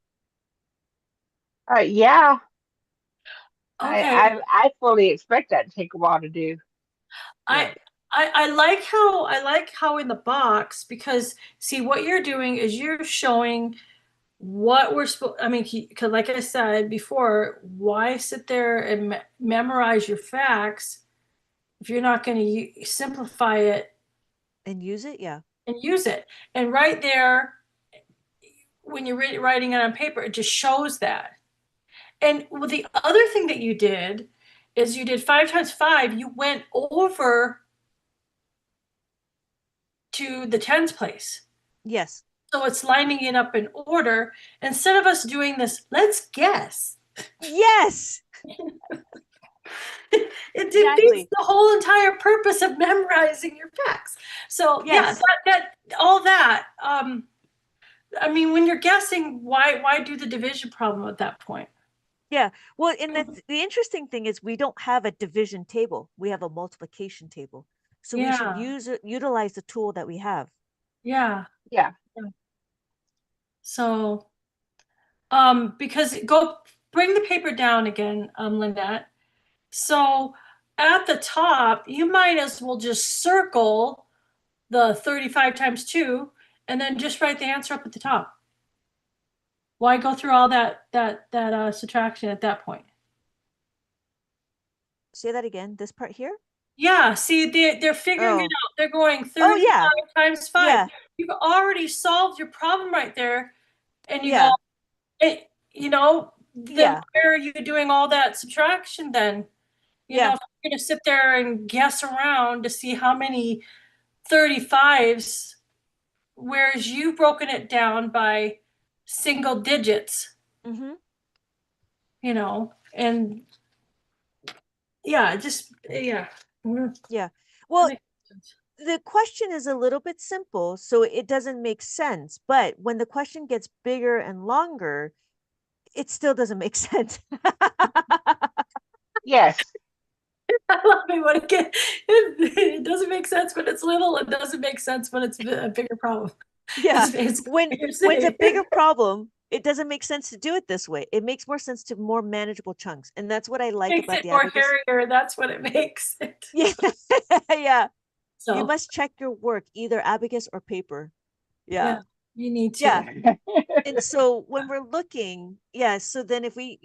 yeah, Okay. I fully expect that to take a while to do. Yeah. I like how in the box, because see what you're doing is you're showing what we're supposed. I mean, because like I said before, why sit there and memorize your facts if you're not going to simplify it And use it? Yeah. and use it? And right there, when you're writing it on paper, it just shows that. And well, the other thing that you did is you did 5 times 5. You went over to the tens place. Yes. So it's lining it up in order. Instead of us doing this, let's guess. Yes. It defeats Exactly. the whole entire purpose of memorizing your facts. So yeah, Yes. that all that. I mean, when you're guessing, why do the division problem at that point? Yeah. Well, and the interesting thing is we don't have a division table. We have a multiplication table. So we should Yeah, utilize the tool that we have. yeah. Yeah. So because go bring the paper down again, Lynette. So at the top, you might as well just circle the 35 times 2 and then just write the answer up at the top. Why go through all that subtraction at that point? Say that again. This part here? Yeah, see, they're figuring it Oh. out. They're going Oh 35 yeah. times 5. Yeah. You've already solved your problem right there. And you go, Yeah. it, then Yeah. why are you doing all that subtraction then? You know, Yeah. if you're gonna sit there and guess around to see how many 35s, whereas you've broken it down by single digits, Mm-hmm. you know, and yeah, just yeah. Yeah. That Well, makes sense. the question is a little bit simple, so it doesn't make sense. But when the question gets bigger and longer, it still doesn't make sense. Yes. I love it when it doesn't make sense when it's little. It doesn't make sense when it's a bigger problem. Yeah. It's basically When what you're when it's a saying. bigger problem, it doesn't make sense to do it this way. It makes more sense to more manageable chunks. And that's what I like Makes about it the more abacus. hairier. That's what it makes it. Yeah. Yeah. You So must check your work, either abacus or paper. Yeah. yeah, you need Yeah. to. And so when we're looking, yeah, so then if we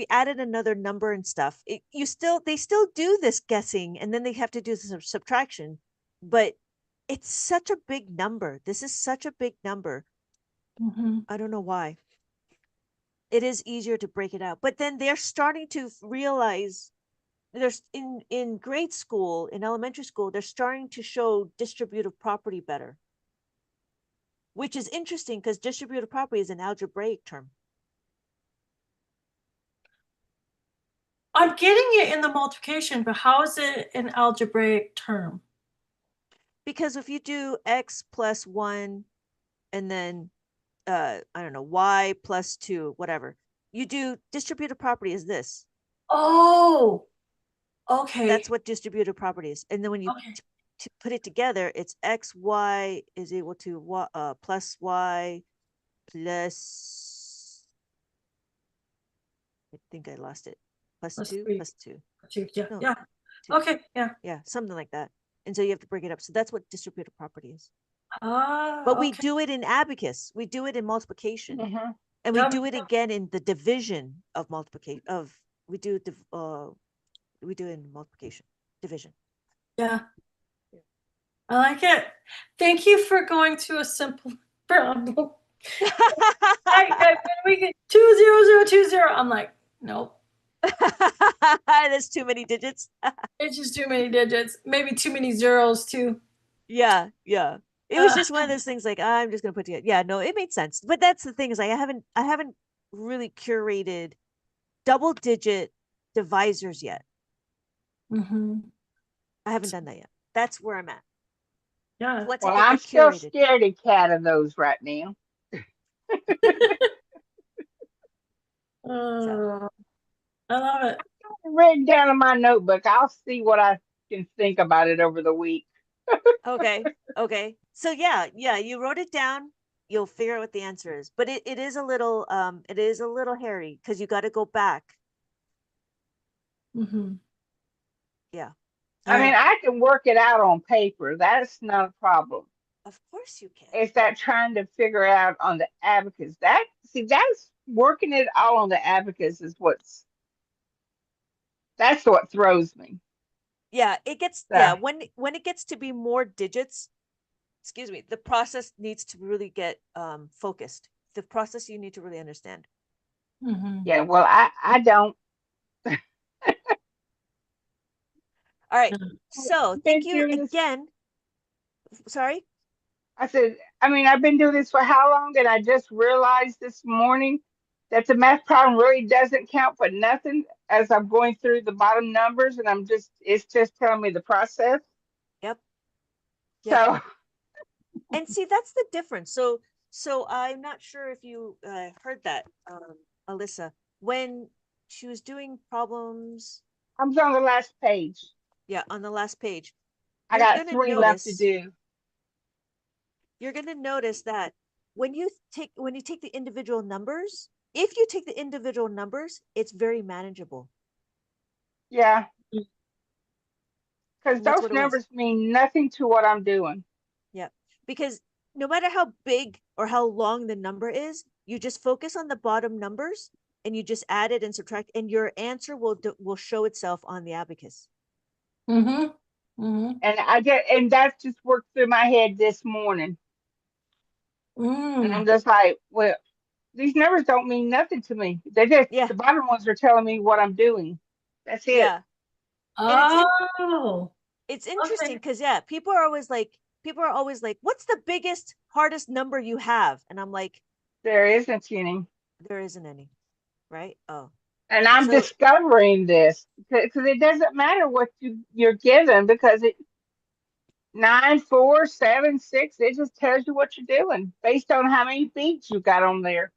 added another number and stuff, they still do this guessing, and then they have to do some subtraction. But it's such a big number. This is such a big number. Mhm. I don't know why. It is easier to break it out. But then they're starting to realize there's in grade school, in elementary school, they're starting to show distributive property better, which is interesting because distributive property is an algebraic term. I'm getting it in the multiplication, but how is it an algebraic term? Because if you do x plus 1 and then I don't know, y plus 2, whatever, you do distributive property is this. Oh, okay. That's what distributive property is. And then when you Okay. put it together, it's x y is equal to plus y plus, I think I lost it, plus Plus 2 three. plus 2. Yeah. No, Yeah. 2. Okay. Yeah. Yeah, something like that. And so you have to break it up. So that's what distributive property is. Ah, But we okay. do it in abacus. We do it in multiplication. Mhm. And we Yep. do it again in the division of multiplication of we do it in multiplication division. Yeah. I like it. Thank you for going to a simple problem. When we get 20020, I'm like, nope. There's too many digits. It's just too many digits. Maybe too many zeros too. Yeah. It was just one of those things like I'm just gonna put together. Yeah, no, it made sense. But that's the thing is like I haven't really curated double digit divisors yet. Mm-hmm. I haven't done that yet. That's where I'm at. Yeah. Once I Well, get I'm that still curated. scaredy cat of those right now. So I love it. Written down in my notebook. I'll see what I can think about it over the week. okay. So yeah, you wrote it down. You'll figure out what the answer is. But it is a little hairy because you got to go back. Mm-hmm. Yeah. I mean, I can work it out on paper. That's not a problem. Of course you can. It's that trying to figure out on the abacus. That's working it all on the abacus is that's what throws me. Yeah, it gets So, when it gets to be more digits, excuse me, the process needs to really get focused. The process you need to really understand. Mm-hmm. yeah, well, I don't. All right. Mm-hmm. So I've thank been you doing this. again. Sorry. I said, I mean, I've been doing this for how long? And I just realized this morning that the math problem really doesn't count for nothing as I'm going through the bottom numbers, and it's just telling me the process. Yep. So, And see, that's the difference. So I'm not sure if you heard that, Alyssa, when she was doing problems, I'm on the last page. yeah, on the last page, I you're got gonna 3 left to notice do. that when you take the individual numbers, if you take the individual numbers, it's very manageable. Yeah, because And that's those what it was. numbers mean nothing to what I'm doing. Yeah. Because no matter how big or how long the number is, you just focus on the bottom numbers and you just add it and subtract, and your answer will show itself on the abacus. Mm-hmm. Mm-hmm. And that just worked through my head this morning. And Mm. I'm just like, well, these numbers don't mean nothing to me. They just, Yeah, the bottom ones are telling me what I'm doing. That's it. yeah. And Oh, it's interesting okay. because yeah, people are always like, what's the biggest, hardest number you have? And I'm like, There isn't any. there isn't any, right? Oh, And I'm so discovering this because it doesn't matter what you're given because it 9, 4, 7, 6, it just tells you what you're doing based on how many beats you got on there.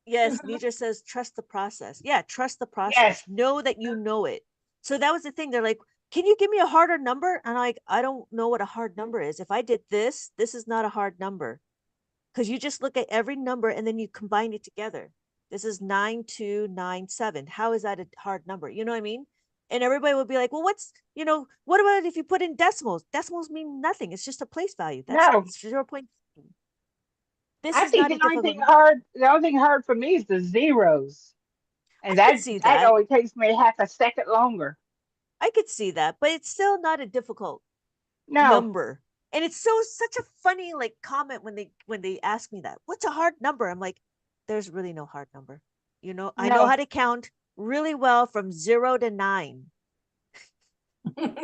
yes, Nidra says trust the process. Yeah, trust the process. Yes. Know that you know it. So that was the thing. They're like, can you give me a harder number? And I'm like, I don't know what a hard number is. If I did this, this is not a hard number. Because you just look at every number and then you combine it together. This is 9297. How is that a hard number? You know what I mean? And everybody would be like, well, what about if you put in decimals? Decimals mean nothing. It's just a place value. That's No. 0. This I is think not a difficult. the only thing hard for me is the zeros. I And could that see that that. only takes me half a second longer. I could see that, but it's still not a difficult No. number. And it's such a funny like comment when they ask me that. What's a hard number? I'm like, there's really no hard number. I know No. how to count really well from 0 to 9. And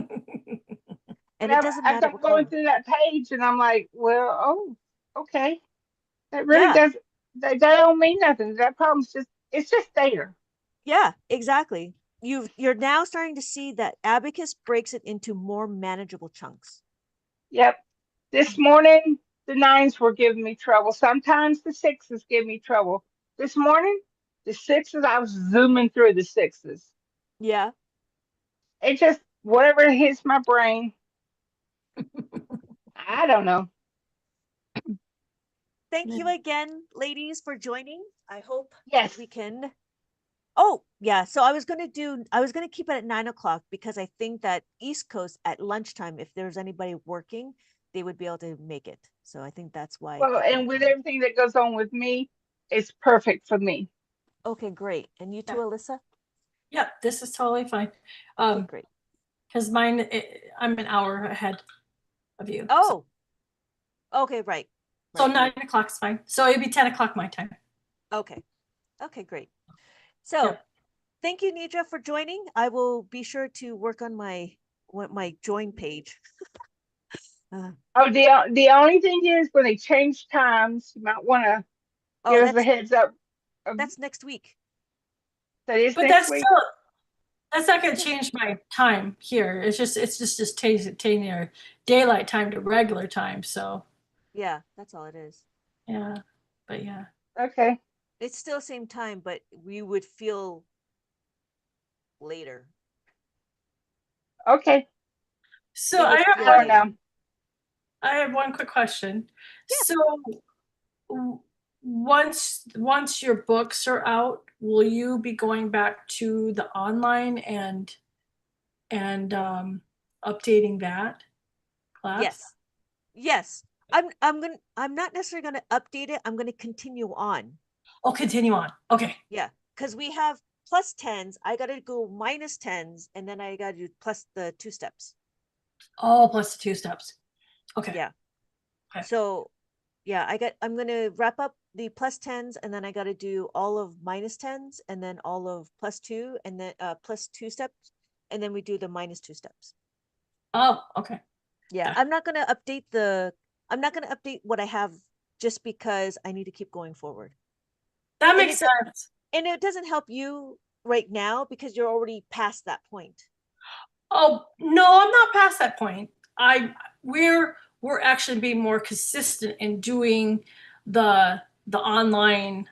And it doesn't matter I'm what going color. through that page and I'm like, well, oh, okay. That really Yeah. does that don't mean nothing. That problem's just it's just there. Yeah, exactly. You're now starting to see that Abacus breaks it into more manageable chunks. Yep. This morning the nines were giving me trouble. Sometimes the sixes give me trouble. This morning, the sixes, I was zooming through the sixes. Yeah. It just whatever hits my brain. I don't know. Thank you again, ladies, for joining. I hope Yes. we can. Oh, yeah. So I was gonna keep it at 9 o'clock because I think that East Coast at lunchtime, if there's anybody working, they would be able to make it. So I think that's why I Well, kept it and at with 9. everything that goes on with me, it's perfect for me. Okay, great. And you too, Yeah. Alyssa? Yeah, this is totally fine. Okay, great. Because I'm an hour ahead of you. Oh, okay, right. So Right. 9 o'clock's fine. So it'd be 10 o'clock my time. Okay. Okay, great. So Yeah. thank you, Nidra, for joining. I will be sure to work on my join page. Oh, the only thing is when they change times, you might want to Oh, give us a heads up. that's next week. That is But next week. that's not going to change my time here. It's just taking your daylight time to regular time. So Yeah, that's all it is. yeah, but yeah. Okay. It's still same time, but we would feel later. Okay. So It would I feel don't later. know. I have one quick question. Yeah. So w- once your books are out, will you be going back to the online and updating that class? Yes. Yes. I'm not necessarily gonna update it. I'm gonna continue on. Oh, continue on. Okay. Yeah. Because we have plus 10s. I gotta go minus 10s, and then I gotta do plus the 2 steps. Oh, plus the 2 steps. Okay. Yeah. Okay. So yeah, I'm gonna wrap up the plus 10s, and then I gotta do all of minus 10s, and then all of plus 2, and then plus 2 steps, and then we do the minus 2 steps. Oh, okay. Yeah, Okay. I'm not gonna update what I have just because I need to keep going forward. That And makes sense. And it doesn't help you right now because you're already past that point. Oh, no, I'm not past that point. We're actually being more consistent in doing the online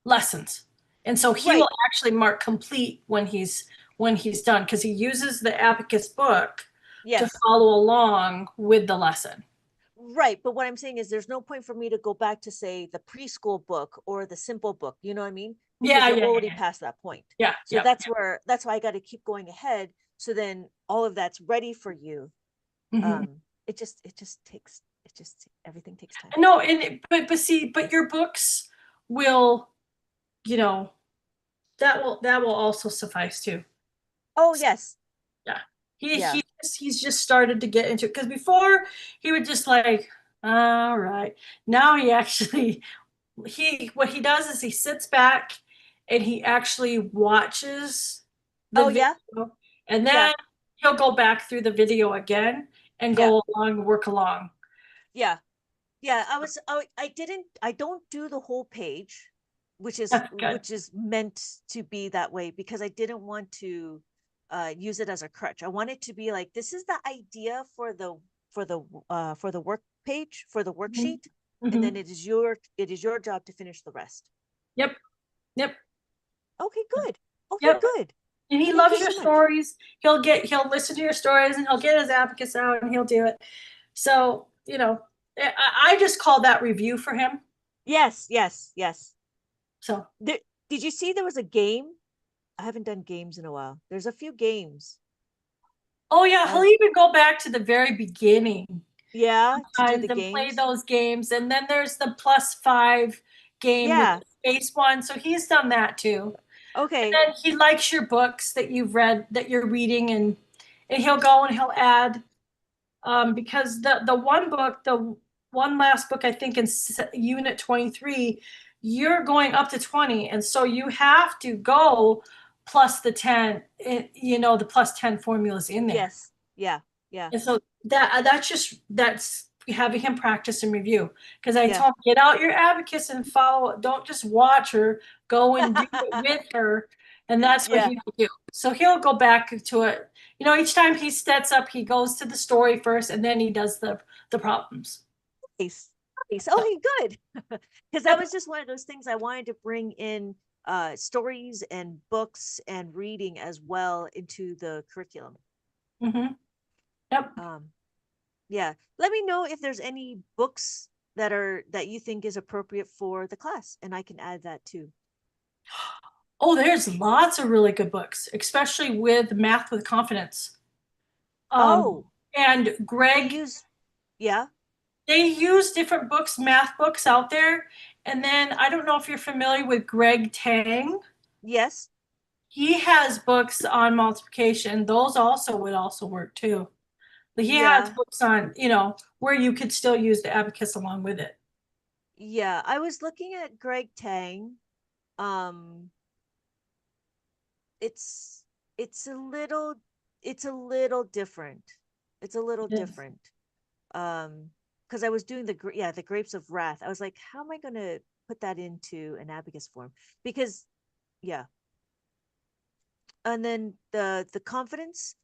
lessons. And so he Right. will actually mark complete when he's done because he uses the Abacus book to Yes. follow along with the lesson. Right. But what I'm saying is there's no point for me to go back to say the preschool book or the simple book. You know what I mean? Because Yeah, you're yeah, already yeah. past that point. Yeah. So yeah, that's why I got to keep going ahead. So then all of that's ready for you. mhm. It just everything takes time. No, but your books will, that will also suffice too. Oh yes. Yeah. Yeah. He's just started to get into it because before he would just like, all right. Now he actually what he does is he sits back and he actually watches the Oh, video, yeah? and Yeah. then he'll go back through the video again and Yeah. go along, work along. Yeah. Yeah. I don't do the whole page, which That's good. is meant to be that way because I didn't want to use it as a crutch. I want it to be like, this is the idea for the work page, for the worksheet, and then Mhm. it is your job to finish the rest. Yep. Yep. Okay, good. Okay, Yep. good. And he Thank you loves your so much. stories. He'll listen to your stories and he'll get his abacus out and he'll do it. So, I just call that review for him. Yes, yes, yes. So, Did you see there was a game? I haven't done games in a while. There's a few games. oh yeah, he'll even go back to the very beginning Yeah, to do the and play games. those games. And then there's the +5 game with Yeah. the space one. So he's done that too. Okay. And he likes your books that you've read, that you're reading, and he'll go and he'll add, because the one book, the one last book, I think in unit 23, you're going up to 20, and so you have to go plus the 10. The +10 formulas in there. Yes. Yeah. Yeah. And so that's having him practice and review. Because I Yeah. told him, get out your abacus and follow. Don't just watch her, go and do it with her. And that's what Yeah. he will do. So he'll go back to it. Each time he sets up, he goes to the story first, and then he does the problems. Nice. Nice. Okay, good. Because that was just one of those things I wanted to bring in stories and books and reading as well into the curriculum. Mm-hmm. Yep. Yeah. Let me know if there's any books that you think is appropriate for the class, and I can add that too. Oh, there's lots of really good books, especially with Math with Confidence. Oh, And they Greg, use, yeah. they use different books, math books out there. And then I don't know if you're familiar with Greg Tang. Yes. He has books on multiplication. Those would also work too. But he has Yeah. books on, where you could still use the abacus along with it. Yeah. I was looking at Greg Tang. Um, it's it's a little different. It's a little It is. different. Because I was doing the grapes of wrath. I was like, how am I gonna put that into an abacus form? Because yeah. And then the confidence,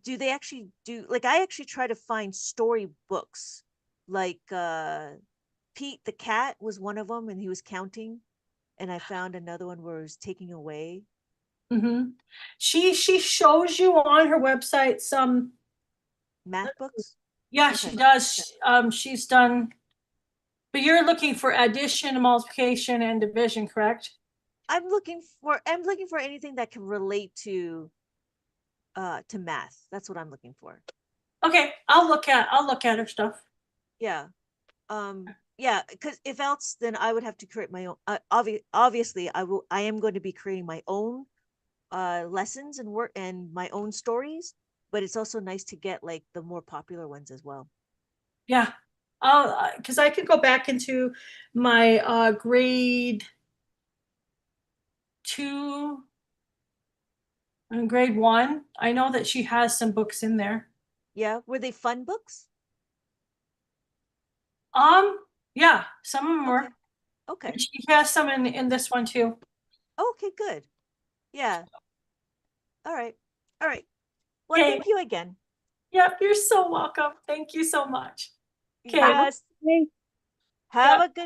do they actually do, like, I actually try to find story books, like Pete the cat was one of them and he was counting, and I found another one where it was taking away. Mm-hmm. She shows you on her website some. Math books. Yeah, Okay. she does. She's done. But you're looking for addition, multiplication, and division, correct? I'm looking for anything that can relate to math. That's what I'm looking for. Okay, I'll look at her stuff. Yeah. Yeah, because if else, then I would have to create my own. Obviously, I am going to be creating my own lessons and work and my own stories, but it's also nice to get like the more popular ones as well. Yeah, because I could go back into my grade 2 and grade 1. I know that she has some books in there. Yeah, were they fun books? Yeah, some of them were. Okay. And she has some in this one too. Okay, good. Yeah. All right. All right. Well, Okay. thank you again. Yep, you're so welcome. Thank you so much. Okay. Yes. Have Yep. a good